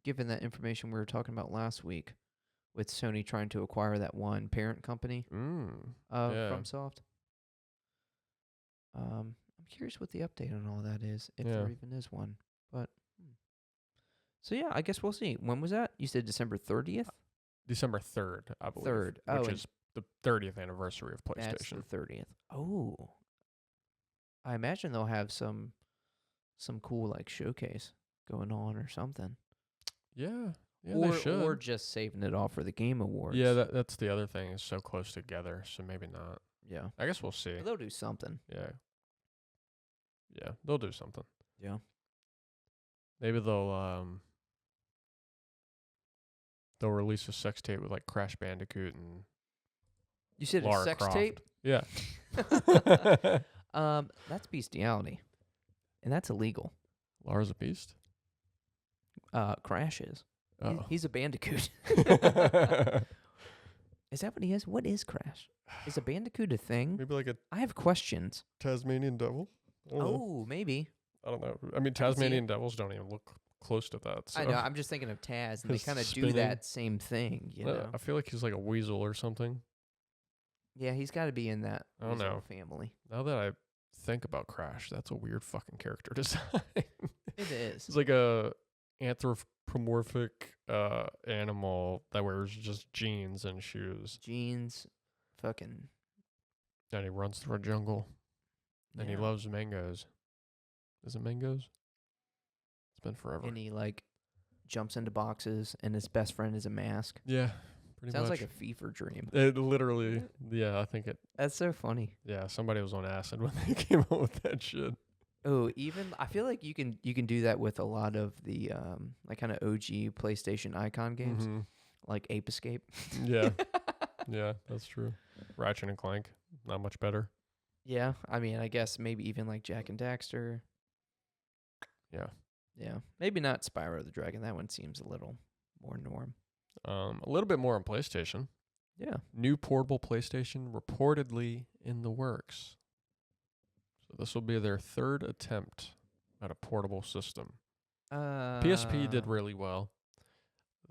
given that information we were talking about last week, with Sony trying to acquire that one parent company of Yeah. FromSoft. I'm curious what the update on all that is, if Yeah. there even is one. But so yeah, I guess we'll see. When was that? You said December 30th. December 3rd, I believe. 3rd. Oh, Which and is the 30th anniversary of that's PlayStation. the 30th. Oh, I imagine they'll have some cool like showcase going on or something. Yeah. Yeah, or they should. or just saving it all for the Game Awards. Yeah, that's the other thing. It's so close together, so maybe not. Yeah. I guess we'll see. They'll do something. Yeah. Yeah, they'll do something. Yeah. Maybe they'll release a sex tape with like Crash Bandicoot and You said Lara a sex Croft. tape? Yeah. That's bestiality. And that's illegal. Lara's a beast? Crash is. Oh. He's a bandicoot. Is that what he is? What is Crash? Is a bandicoot a thing? Maybe like a I have questions. Tasmanian devil? I don't know. Oh, maybe. I don't know. I mean, can see Tasmanian devils don't even look close to that. So. I know. I'm just thinking of Taz, and they His kind of do spinning. that same thing, you know? I feel like he's like a weasel or something. Yeah, he's got to be in that I don't weasel know. family. Now that I think about Crash, that's a weird fucking character design. It is. It's like a anthropomorphic animal that wears just jeans and shoes. Jeans, fucking. And he runs through a jungle. And he yeah. loves mangoes. Is it mangoes? It's been forever. And he, like, jumps into boxes, and his best friend is a mask. Yeah, pretty Sounds much. like a fever dream. It literally, yeah, I think it, That's so funny. yeah, somebody was on acid when they came up with that shit. Oh, even I feel like you can do that with a lot of the like kind of OG PlayStation Icon games. Mhm. like Ape Escape. Yeah. Yeah, that's true. Ratchet and Clank, not much better. Yeah, I mean, I guess maybe even like Jack and Daxter. Yeah. Yeah, maybe not Spyro the Dragon. That one seems a little more norm. A little bit more on PlayStation. Yeah. New portable PlayStation reportedly in the works. So this will be their third attempt at a portable system. PSP did really well.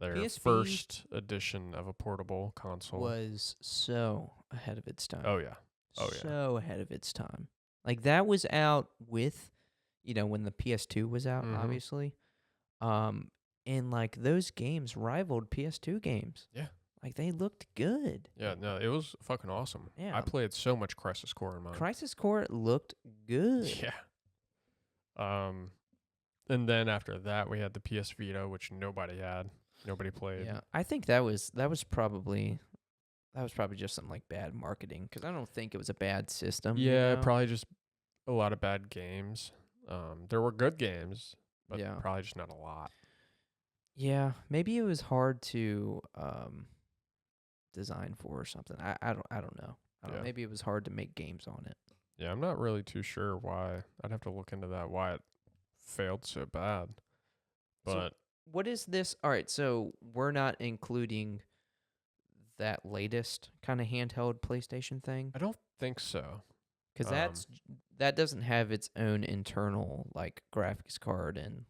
Their PSP first edition of a portable console was so ahead of its time. Oh yeah. Oh yeah. So ahead of its time. Like that was out with, when the PS2 was out, obviously. And like those games rivaled PS2 games. Yeah. Like they looked good. Yeah, no, it was fucking awesome. Yeah. I played so much Crisis Core in mine. Crisis Core looked good. Yeah. And then after that we had the PS Vita, which nobody had. Nobody played. Yeah. I think that was probably just some like bad marketing because I don't think it was a bad system. Yeah, probably just a lot of bad games. There were good games, but probably just not a lot. Yeah, maybe it was hard to design for or something. I don't know. Maybe it was hard to make games on it. Yeah, I'm not really too sure why. I'd have to look into that, why it failed so bad. But so what is this? All right, so we're not including that latest kind of handheld PlayStation thing? I don't think so. Because that doesn't have its own internal like graphics card and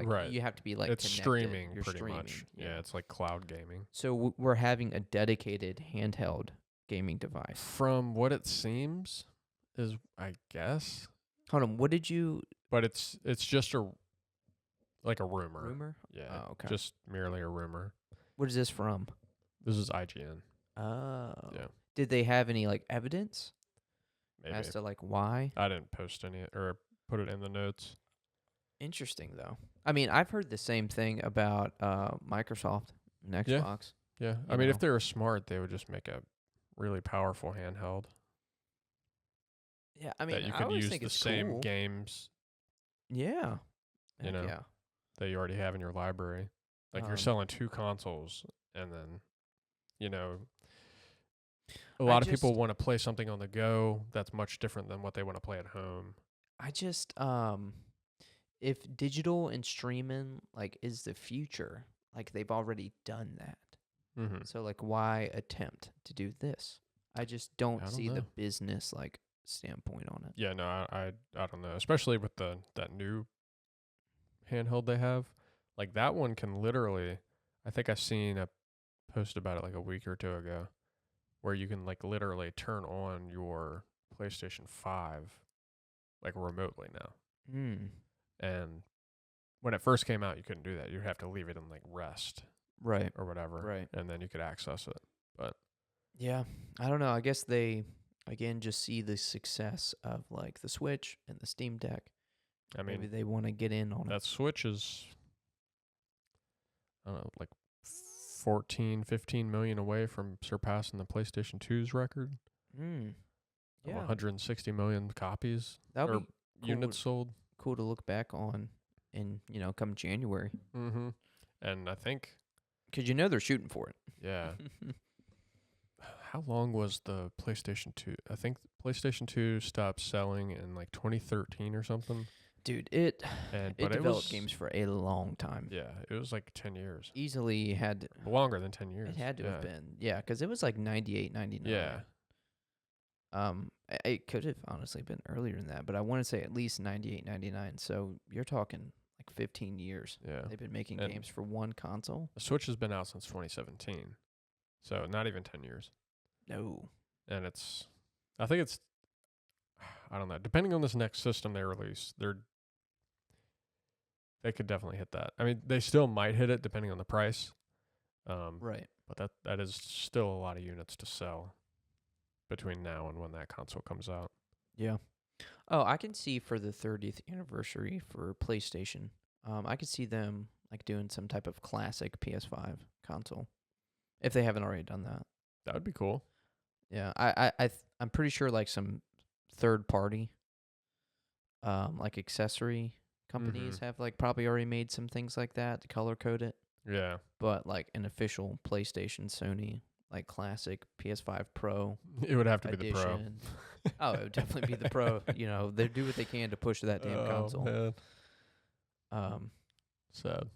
right. You have to be like it's connected. streaming You're pretty streaming. much. Yeah, it's like cloud gaming. So we're having a dedicated handheld gaming device. From what it seems, is I guess. Hold on, what did you? But it's just a rumor. Rumor? Yeah. Oh, okay. Just merely a rumor. What is this from? This is IGN. Oh. Yeah. Did they have any like evidence Maybe. as to like why? I didn't post any or put it in the notes. Interesting though. I mean, I've heard the same thing about Microsoft and Xbox. Yeah. I mean, if they were smart, they would just make a really powerful handheld. Yeah, I mean, that you I could always use think the it's same cool. games. Yeah. Yeah. That you already have in your library. Like you're selling two consoles, and then, a lot of people want to play something on the go that's much different than what they want to play at home. I just if digital and streaming like is the future, like they've already done that. Mm-hmm. So like why attempt to do this? I just don't see the business like standpoint on it. Yeah, no, I don't know. Especially with that new handheld they have. Like that one can literally, I think I've seen a post about it like a week or two ago, where you can like literally turn on your PlayStation 5 like remotely now. And when it first came out, you couldn't do that. You'd have to leave it in like rest. Right. Or whatever. Right. And then you could access it. But yeah, I don't know. I guess they again just see the success of like the Switch and the Steam Deck. I mean, maybe they want to get in on it. That Switch is, I don't know, like 14, 15 million away from surpassing the PlayStation 2's record. Yeah. 160 million copies. That would be cool, units sold. Cool to look back on in, come January. Mm-hmm. And I think, because they're shooting for it. Yeah. How long was the PlayStation 2? I think PlayStation 2 stopped selling in like 2013 or something. Dude, it developed it games for a long time. Yeah, it was like 10 years. Easily had longer than 10 years. It had to have been. Yeah, because it was like 98, 99. Yeah. It could have honestly been earlier than that, but I want to say at least 98, 99. So you're talking like 15 years. Yeah. They've been making games for one console. The Switch has been out since 2017. So not even 10 years. No. And I think I don't know. Depending on this next system they release, they could definitely hit that. I mean, they still might hit it depending on the price. Right. But that is still a lot of units to sell between now and when that console comes out. Yeah. Oh, I can see for the 30th anniversary for PlayStation, I could see them like doing some type of classic PS5 console, if they haven't already done that. That would be cool. Yeah, I'm pretty sure like some third party, like accessory companies have like probably already made some things like that to color code it. Yeah. but like an official PlayStation, Sony, like classic PS5 Pro It would have to be the Pro. edition. Oh, it would definitely be the Pro. You know, they do what they can to push that damn console. Man. Um, Sad.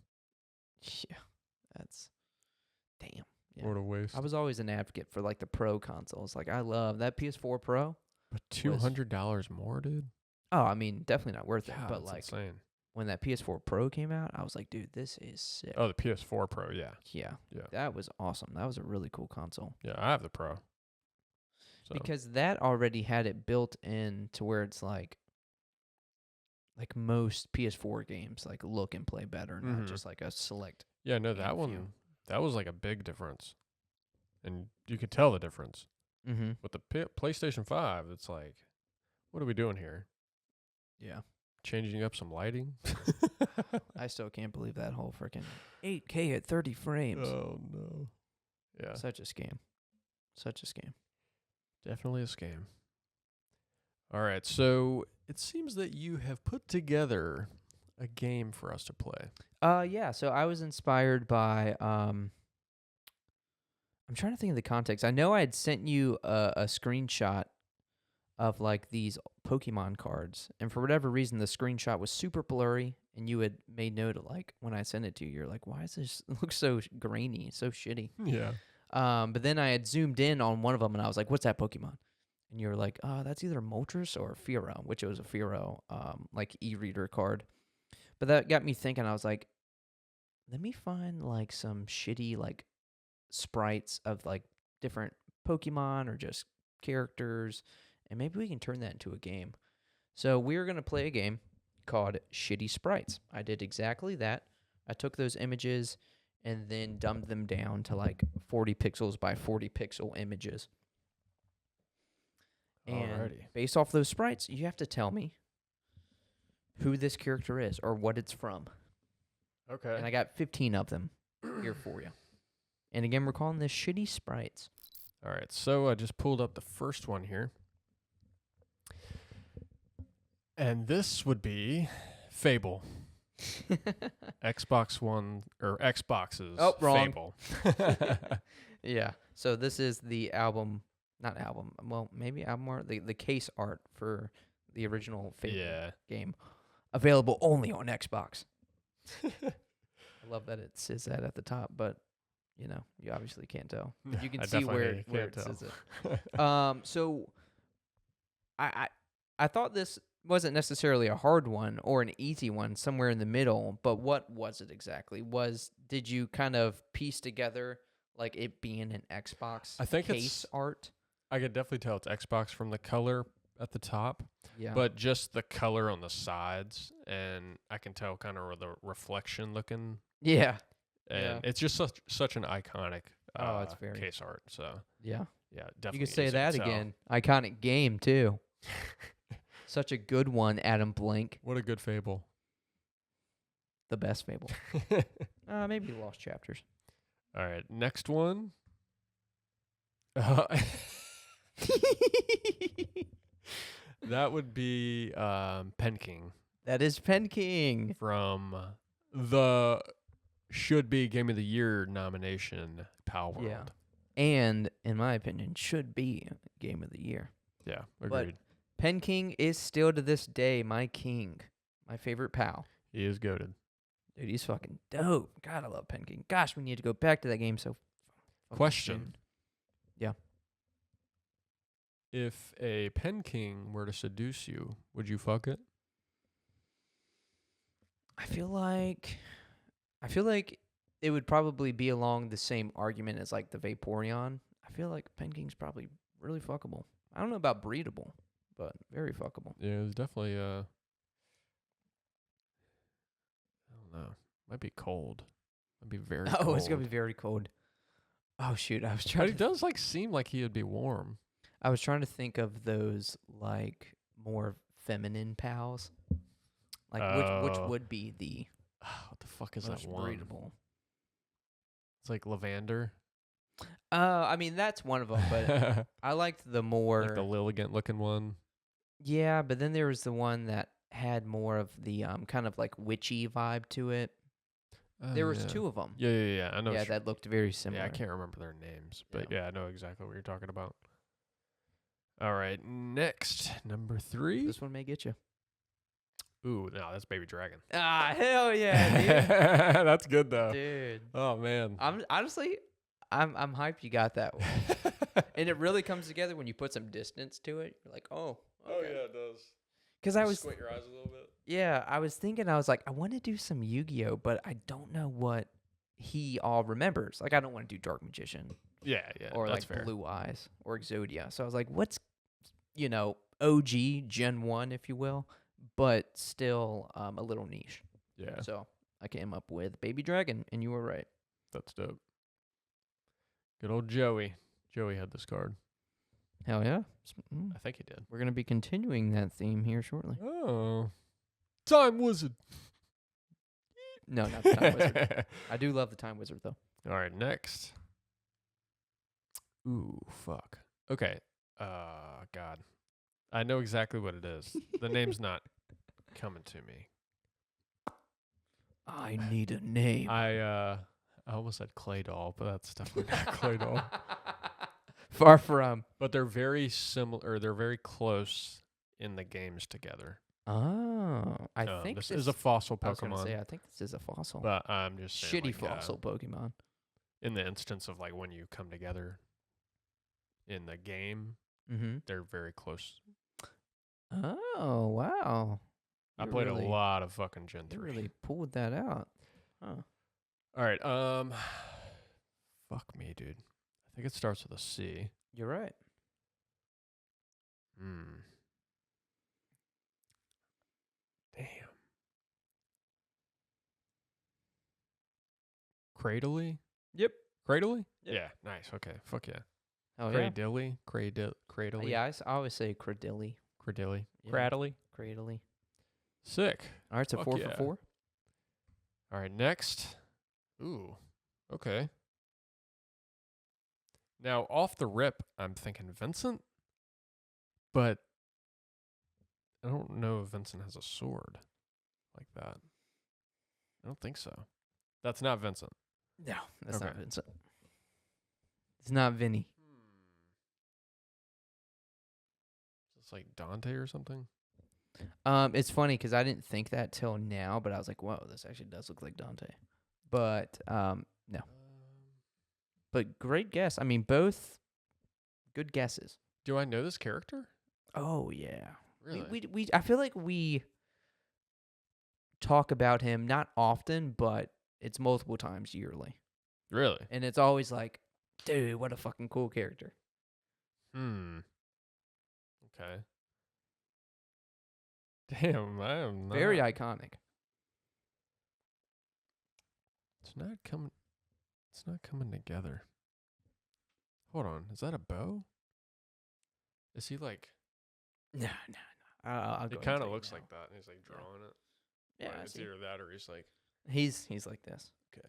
yeah, that's damn. Yeah. What a waste. I was always an advocate for like the Pro consoles. Like I love that PS4 Pro. But $200 more, dude? Oh, I mean, definitely not worth it. God, But that's like insane. when that PS4 Pro came out, I was like, dude, this is sick. Oh, the PS4 Pro, yeah. Yeah. Yeah. That was awesome. That was a really cool console. Yeah, I have the Pro. So. Because that already had it built in to where it's like most PS4 games like look and play better, not just like a select. Yeah, no, that one, that was like a big difference. And you could tell the difference. Mm-hmm. With the PlayStation 5, it's like, what are we doing here? Yeah. Changing up some lighting? I still can't believe that whole freaking 8K at 30 frames. Oh, no. Yeah. Such a scam. Such a scam. Definitely a scam. All right, so it seems that you have put together a game for us to play. Yeah, so I was inspired by I'm trying to think of the context. I know I had sent you a screenshot of like these Pokemon cards, and for whatever reason, the screenshot was super blurry, and you had made note of like when I sent it to you, you're like, "Why does this look so grainy, so shitty?" Yeah. But then I had zoomed in on one of them, and I was like, "What's that Pokemon?" And you were like, "That's either Moltres or Fearow," which it was a Fearow, like e-reader card. But that got me thinking. I was like, "Let me find like some shitty like sprites of like different Pokemon or just characters, and maybe we can turn that into a game." So we're going to play a game called Shitty Sprites. I did exactly that. I took those images and then dumbed them down to like 40 pixels by 40 pixel images. And based off those sprites, you have to tell me who this character is or what it's from. Okay. And I got 15 of them here for you. And again, we're calling this Shitty Sprites. All right, so I just pulled up the first one here. And this would be Fable. Xbox One, or Xbox's wrong. Fable. Yeah, so this is the album, not album, well, maybe album art, the case art for the original Fable game. Available only on Xbox. I love that it says that at the top, but you know, you obviously can't tell. But you can see where it says it. So I thought this wasn't necessarily a hard one or an easy one, somewhere in the middle, but what was it exactly? Did you kind of piece together like it being an Xbox case art? I could definitely tell it's Xbox from the color at the top. Yeah. But just the color on the sides, and I can tell kind of the reflection looking. Yeah. And it's just such an iconic it's very case art. So yeah, definitely. You could say that again. Iconic game too. Such a good one, Adam Blank. What a good Fable. The best Fable. Maybe Lost Chapters. All right, next one. That would be Pen King. That is Pen King. From the should-be Game of the Year nomination, Pal World. Yeah. And, in my opinion, should be Game of the Year. Yeah, agreed. But Pen King is still to this day my king. My favorite pal. He is goated. Dude, he's fucking dope. God, I love Pen King. Gosh, we need to go back to that game so Question. Soon. Yeah. If a Pen King were to seduce you, would you fuck it? I feel like it would probably be along the same argument as like the Vaporeon. I feel like Pen King's probably really fuckable. I don't know about breedable, but very fuckable. Yeah, it's definitely I don't know. Might be cold. Might be very cold. Oh, it's gonna be very cold. Oh shoot, I was trying. But he does like seem like he would be warm. I was trying to think of those like more feminine pals. Like which would be the what the fuck is most that one? breedable? It's like lavender. I mean that's one of them, but I liked the more like the Lilligant looking one. Yeah, but then there was the one that had more of the kind of like witchy vibe to it. There was two of them. Yeah. I know. Yeah, that looked very similar. Yeah, I can't remember their names, but yeah, I know exactly what you're talking about. All right, next, number 3. This one may get you. Ooh, no, that's Baby Dragon. Ah, hell yeah, dude. That's good though. Dude. Oh man. I'm hyped you got that one. And it really comes together when you put some distance to it. You're like, oh, okay. Oh yeah, it does. Because I was squint your eyes a little bit. Yeah, I was thinking, I was like, I want to do some Yu-Gi-Oh, but I don't know what he all remembers. Like, I don't want to do Dark Magician. Yeah. Or that's like fair. Blue Eyes or Exodia. So I was like, what's, OG Gen 1, if you will, but still a little niche. Yeah. So I came up with Baby Dragon, and you were right. That's dope. Good old Joey. Joey had this card. Hell yeah. I think he did. We're going to be continuing that theme here shortly. Oh. Time Wizard. No, not the Time Wizard. I do love the Time Wizard, though. All right, next. Ooh, fuck. Okay. God. I know exactly what it is. The name's not coming to me. I need a name. I almost said Clay Doll, but that's definitely not Clay Doll. Far from. But they're very similar, or they're very close in the games together. Oh, I think this is a fossil I was gonna Pokemon. say, I think this is a fossil. But I'm just saying, Shitty like, fossil Pokemon. in the instance of like when you come together in the game, Mm-hmm. they're very close. Oh, wow. I played a lot of fucking Gen 3. You really pulled that out. Huh. All right. Fuck me, dude. I think it starts with a C. You're right. Damn. Cradily? Yep. Cradily? Yep. Yeah. Nice. Okay. Fuck yeah. Oh, yeah. Cradily? Cradily? Yeah, I always say Cradilly. Cradily. Yeah. Cradily? Cradily. Sick. All right, so Fuck 4 yeah. for 4. All right, next. Ooh. Okay. Now, off the rip, I'm thinking Vincent, but I don't know if Vincent has a sword like that. I don't think so. That's not Vincent. No, that's not Okay. Vincent. It's not Vinny. It's like Dante or something. It's funny because I didn't think that till now, but I was like, whoa, this actually does look like Dante. But, no. But great guess. I mean, both good guesses. Do I know this character? Oh, yeah. Really? We I feel like we talk about him not often, but it's multiple times yearly. Really? And it's always like, dude, what a fucking cool character. Okay. Damn, I am not. Very iconic. It's not coming. It's not coming together. Hold on. Is that a bow? Is he like? No. I'll go It and kind tell of you looks now. like that. He's like drawing it. Yeah, Or I it's see. either that or he's like. He's like this. Okay.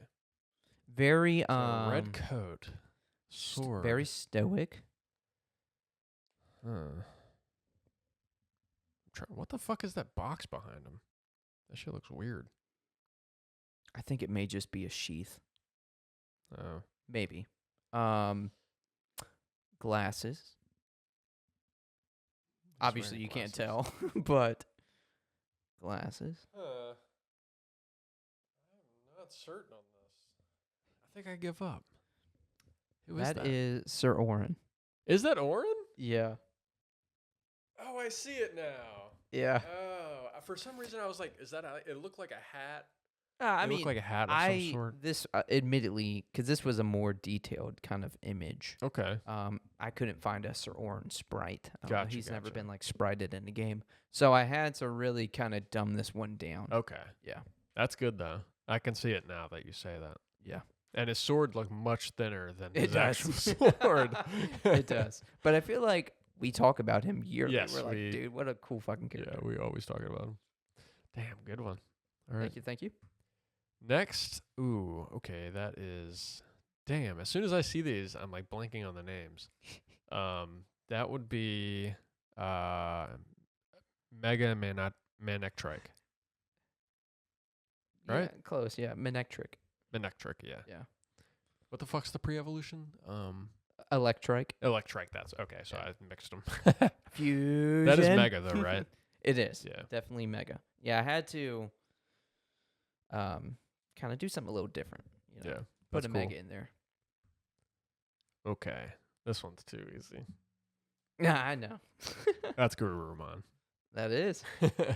Very So red coat, sword. very stoic. What the fuck is that box behind him? That shit looks weird. I think it may just be a sheath. Oh. Maybe. Glasses. He's Obviously, wearing you can't glasses. tell, but glasses. I'm not certain on this. I think I give up. Who is that? That is Sir Orin. Is that Orin? Yeah. Oh, I see it now. Yeah. Oh, for some reason I was like, is that? It looked like a hat. I It mean, looked like a hat of some sort. this admittedly, because this was a more detailed kind of image. Okay. I couldn't find a Sir Orin sprite. Gotcha, He's never gotcha. been like sprited in the game, so I had to really kind of dumb this one down. Okay. Yeah. That's good though. I can see it now that you say that. Yeah. And his sword looked much thinner than It his does. actual sword. It does. But I feel like we talk about him yearly. Yes, We're like, dude, what a cool fucking character. Yeah, we always talking about him. Damn, good one. All right. Thank you. Next. Ooh, okay, that is. Damn, as soon as I see these, I'm like blanking on the names. That would be Mega Manectric. Right? Yeah, close. Yeah, Manectric. Electric, yeah. Yeah. What the fuck's the pre-evolution? Electric. Electric, that's okay, so Yeah. I mixed them. Fusion. That is mega though, right? It is. Yeah. Definitely mega. Yeah, I had to kind of do something a little different. You know? Yeah. Put That's a cool. mega in there. Okay. This one's too easy. Yeah, I know. That's Guru Rahman. That is.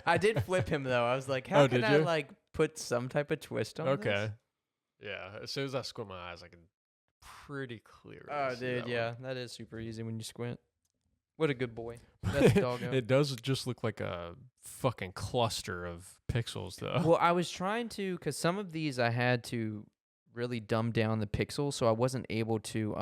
I did flip him though. I was like, how can did I you? like put some type of twist on this? Okay. Yeah. As soon as I squint my eyes, I can pretty clearly Oh, see dude, that yeah, one. that is super easy when you squint. What a good boy. That's doggo. It does just look like a fucking cluster of pixels, though. Well, I was trying to, because some of these I had to really dumb down the pixels, so I wasn't able to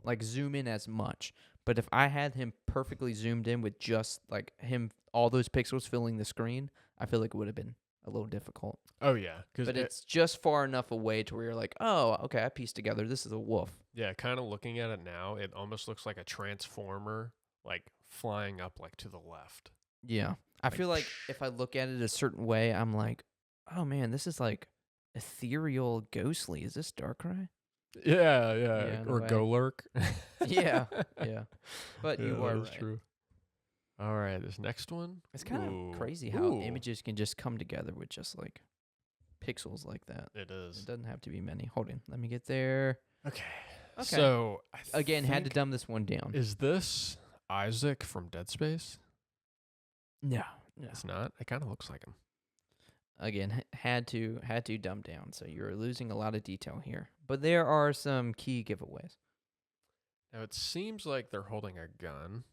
like zoom in as much. But if I had him perfectly zoomed in with just like him, all those pixels filling the screen, I feel like it would have been a little difficult. Oh yeah, But it's just far enough away to where you're like, oh, okay, I pieced together. This is a wolf. yeah, kind of looking at it now, it almost looks like a transformer, like flying up like to the left. Yeah. I feel like if I look at it a certain way, I'm like, oh man, this is like ethereal, ghostly. Is this Darkrai? Yeah, Yeah, in a or way. Golurk. Yeah, yeah. But Yeah, you that are is right. true. All right, this next one. It's kind Ooh. of crazy how Ooh. images can just come together with just like pixels like that. It is. It doesn't have to be many. Hold on, let me get there. Okay. Okay. So Again, had to think- dumb this one down. Is this Isaac from Dead Space? No. It's not. It kind of looks like him. Again, had to dumb down. So you're losing a lot of detail here. But there are some key giveaways. Now it seems like they're holding a gun.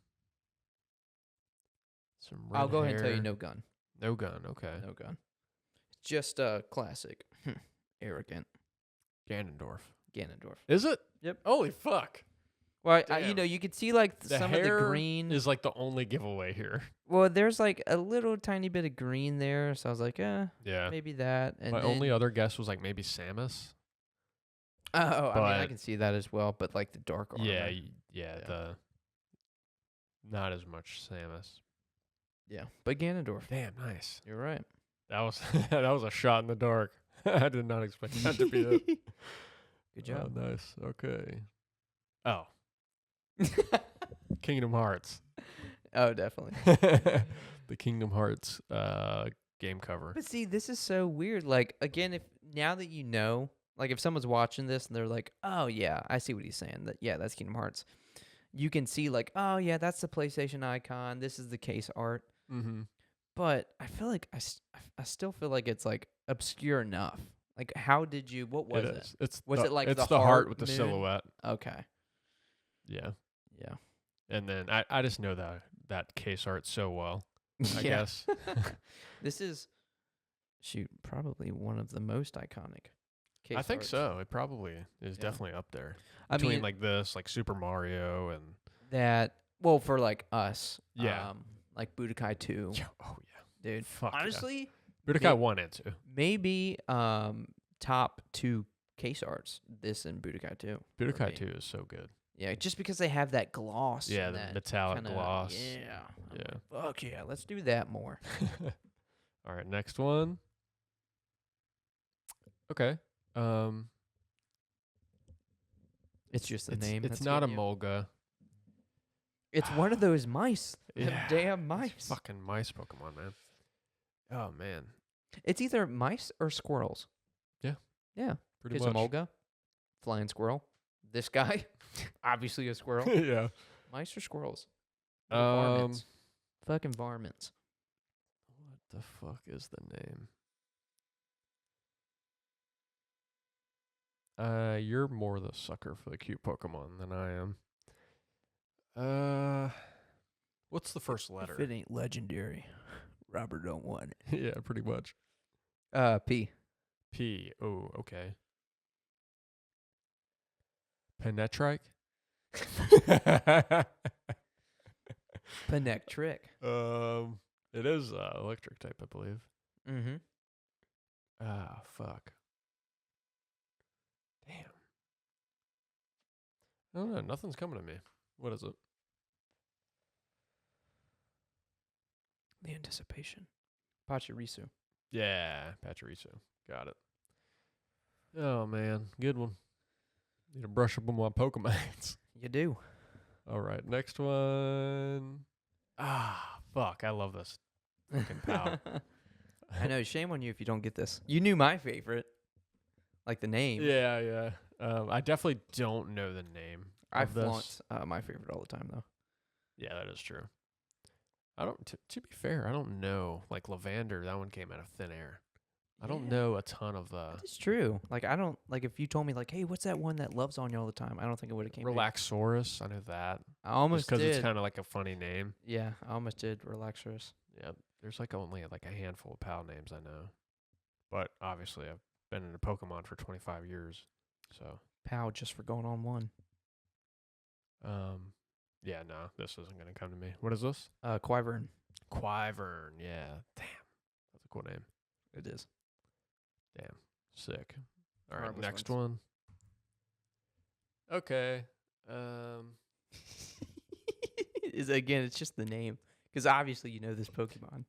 Some I'll red go ahead and tell you hair. no gun. No gun. Okay. No gun. Just classic. Arrogant. Ganondorf. Ganondorf. Is it? Yep. Holy fuck. Well, Damn. you could see like The some of the hair green. is like the only giveaway here. Well, there's like a little tiny bit of green there, so I was like, Yeah. maybe that. And My then, only other guess was like maybe Samus. oh, I mean, I but- can see that as well, but like the dark armor. Yeah, Yeah. the not as much Samus. Yeah, but Ganondorf. Damn, nice. You're right. That was that was a shot in the dark. I did not expect that to be it. Good job. Oh, nice. Okay. Oh, Kingdom Hearts. Oh, definitely. The Kingdom Hearts game cover. But see, this is so weird. Like, again, if now that you know, like if someone's watching this and they're like, oh, yeah, I see what he's saying. That yeah, that's Kingdom Hearts. You can see like, oh, yeah, that's the PlayStation icon. This is the case art. Mm-hmm. But I feel like I still feel like it's like obscure enough. Like, how did you? What was it? It's Was it like it's the heart heart with the moon? silhouette? Okay. Yeah. Yeah. And then I just know that case art so well. I Yeah. guess. This is probably one of the most iconic. Case I think arts. so. It probably is Yeah. definitely up there. I Between mean, like this, like Super Mario and that. Well, for like us. Yeah. Like Budokai 2, oh yeah. dude. Fuck yeah. Honestly, Budokai 1 and 2. maybe top 2 case arts. This and Budokai 2. for Budokai me. 2 is so good. Yeah, just because they have that gloss. Yeah, and the that metallic kinda- gloss. Yeah. I'm Yeah. like, fuck yeah, let's do that more. All right, next one. Okay. It's just the name. It's that's not a getting you. Mulga. It's one of those mice. Them Yeah, damn It's mice. fucking mice Pokemon, man. Oh man. It's either mice or squirrels. Yeah. Yeah. Pretty It's a much. Mulga, flying squirrel. This guy, obviously a squirrel. Yeah. Mice or squirrels? They're varmints. Um, Fucking varmints. What the fuck is the name? You're more the sucker for the cute Pokemon than I am. What's the first letter? If it ain't legendary, Robert don't want Yeah, pretty much. it. P. P. Oh, okay. Penetrike? Penectric. It is electric type, I believe. Mm-hmm. Ah, fuck. Damn. I don't know. Nothing's coming to me. What is it? The anticipation. Pachirisu. Yeah, Pachirisu. Got it. Oh man, good one. Need to brush up on my Pokemons. You do. All right, next one. Fuck, I love this fucking pal. I know. Shame on you if you don't get this. You knew my favorite, like the name. Yeah. I definitely don't know the name. I of this. flaunt my favorite all the time, though. Yeah, that is true. I don't. To be fair, I don't know. Like Lavander, that one came out of thin air. I don't Yeah. know a ton of It's true. Like I don't like if you told me like, hey, what's that one that loves on you all the time? I don't think it would have came. Relaxaurus. I know that. I almost because did. it's kind of like a funny name. Yeah, I almost did Relaxaurus. Yeah, there's like only like a handful of pal names I know, but obviously I've been into Pokemon for 25 years, so. Pow, just for going on one. Yeah, no, this isn't gonna come to me. What is this? Quivern. Quivern. Yeah, damn, that's a cool name. It is. Damn, sick. All right, Marvelous next ones. one. Okay. Is again, it's just the name because obviously you know this Pokemon.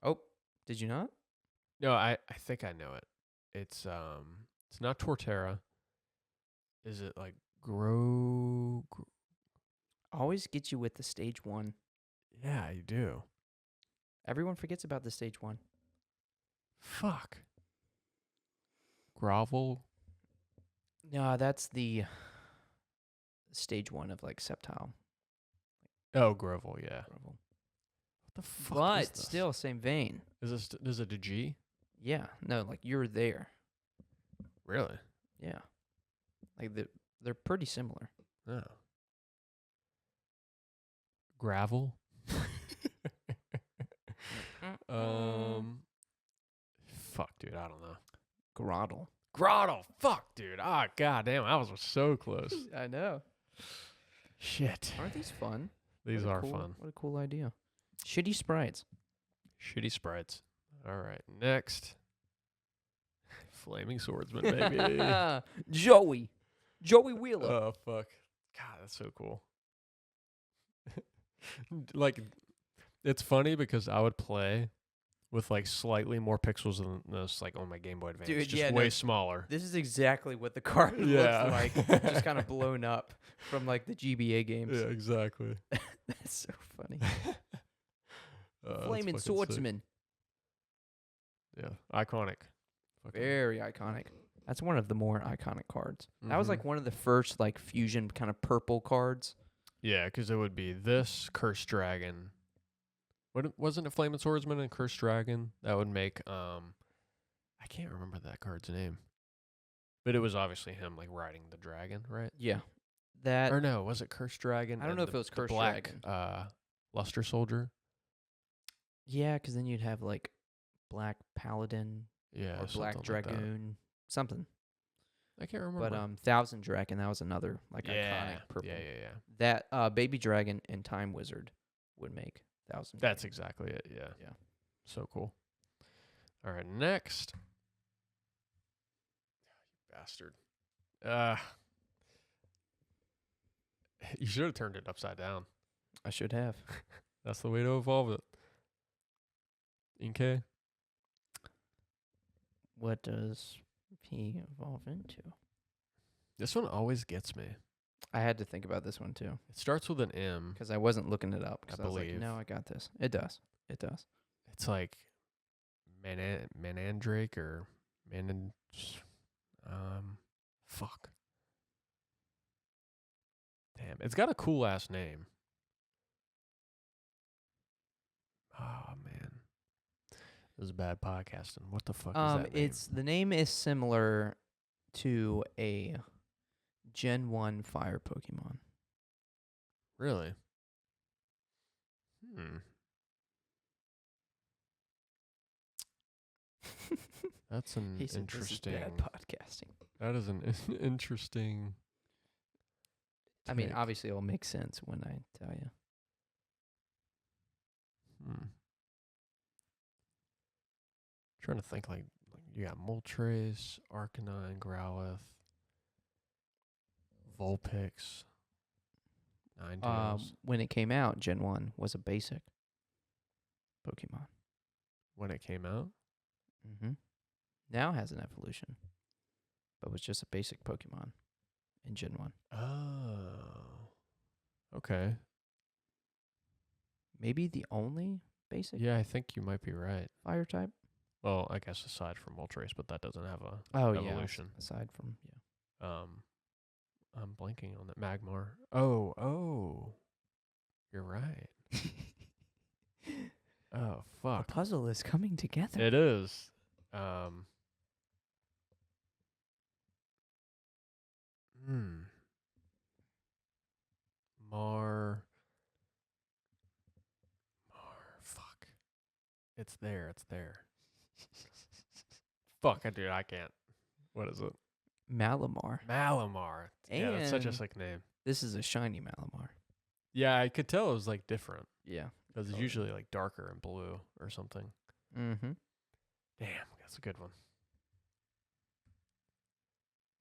Oh, did you not? No, I think I know it. It's not Torterra. Is it like Always get you with the stage 1. Yeah, you do. Everyone forgets about the stage 1. Fuck. Grovel. No, that's the stage 1 of like Sceptile. Oh, Grovel. Yeah. Grovel. What the fuck But is this? still, same vein. Is it a G? Yeah. No, like you're there. Really? Yeah. Like they're pretty similar. Oh. Gravel. Fuck, dude. I don't know. Grottle. Grottle. Fuck, dude. Ah, goddamn. I was so close. I know. Shit. Aren't these fun? These are fun. What a cool idea. Shitty sprites. Shitty sprites. All right. Next. Flaming Swordsman, baby. Joey Wheeler. Oh, fuck. God, that's so cool. Like, it's funny because I would play with like slightly more pixels than this, like on my Game Boy Advance. Dude, just yeah, way no, smaller. This is exactly what the card Yeah. looks like. Just kind of blown up from like the GBA games. Yeah, exactly. That's so funny. That's Flaming fucking sick. Swordsman. Yeah, iconic. Fucking- Very iconic. That's one of the more iconic cards. That was Mhm. like one of the first like fusion kind of purple cards. Yeah, because it would be this Cursed Dragon. Wasn't it Flaming Swordsman and Cursed Dragon? That would make I can't remember that card's name. But it was obviously him like riding the dragon, right? Yeah. That Or no, was it Cursed Dragon? I don't and know if the- it was the Cursed black, Dragon. Luster Soldier. Yeah, because then you'd have like Black Paladin Yeah, or Black something like that. Dragoon, something. I can't remember. But Thousand Dragon, that was another like iconic purple. Yeah. That Baby Dragon and Time Wizard would make Thousand. That's Dragon. exactly it. Yeah. Yeah. So cool. All right, next. You bastard. You should have turned it upside down. I should have. That's the way to evolve it. Inkay. What does he evolve into? This one always gets me. I had to think about this one too It starts with an M. because I wasn't looking it up. Because I I was like, believe. no, I got this. It does. It does. It's like Manandrake or fuck. Damn, it's got a cool ass name. Oh man, this is bad podcasting. What the fuck is that name? The name is similar to a Gen 1 fire Pokemon. Really? That's an He said, interesting. "This is bad podcasting." That is an interesting. I mean, take. obviously, it'll make sense when I tell you. Trying to think like you got Moltres, Arcanine, Growlithe, Vulpix, Ninetales. When it came out, Gen 1 was a basic Pokemon. When it came out, Mm-hmm. now has an evolution, but was just a basic Pokemon in Gen 1. Oh. Okay. Maybe the only basic Yeah, I think you might be right. fire type. Well, I guess aside from Moltres, but that doesn't have a evolution. Yeah, aside from, I'm blanking on that. Magmar. Oh. You're right. Oh, The fuck. puzzle is coming together. It is. Mar. Fuck. It's there. Fuck, dude, I can't. What is it? Malamar. Malamar. Yeah, that's such a And sick name. this is a shiny Malamar. Yeah, I could tell it was like different Yeah. because it's usually like darker and blue or something. Mm-hmm. Damn, that's a good one.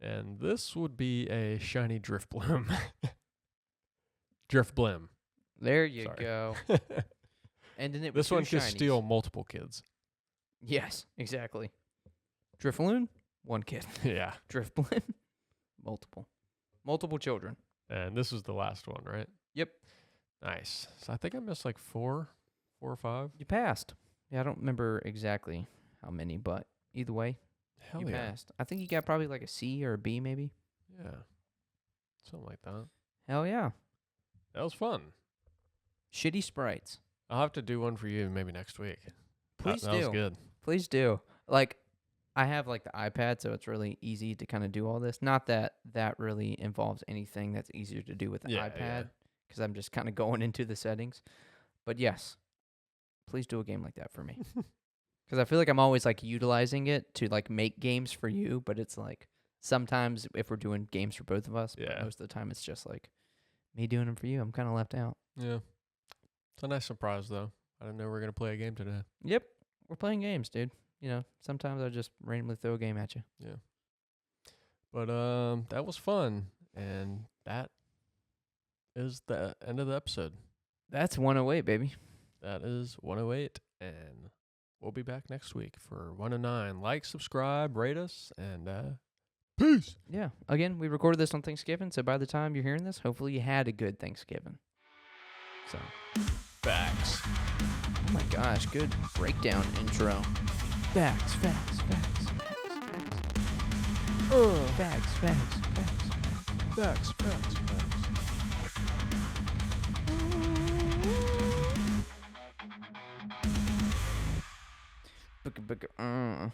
And this would be a shiny Driftbloom. Driftblim. There you Sorry. go. And then it This was one two could shinies. steal multiple kids. Yes, exactly. Drifloon, one kid. Yeah. Driftblim, multiple children. And this is the last one, right? Yep. Nice. So I think I missed like four or five. You passed. Yeah, I don't remember exactly how many, but either way, Hell you yeah. passed. I think you got probably like a C or a B, maybe. Yeah. Something like that. Hell yeah. That was fun. Shitty sprites. I'll have to do one for you maybe next week. Please that do. was good. Please do. Like, I have like the iPad, so it's really easy to kind of do all this. Not that that really involves anything that's easier to do with the iPad, because I'm just kind of going into the settings. But yes, please do a game like that for me. Because I feel like I'm always like utilizing it to like make games for you, but it's like sometimes if we're doing games for both of us, but most of the time it's just like me doing them for you. I'm kind of left out. Yeah. It's a nice surprise, though. I didn't know we were going to play a game today. Yep. We're playing games, dude. You know, sometimes I just randomly throw a game at you. Yeah. But that was fun. And that is the end of the episode. That's 108, baby. That is 108. And we'll be back next week for 109. Like, subscribe, rate us, and peace. Yeah. Again, we recorded this on Thanksgiving, so by the time you're hearing this, hopefully you had a good Thanksgiving. So, Facts. oh my gosh, good breakdown intro. Facts. Facts. Booga.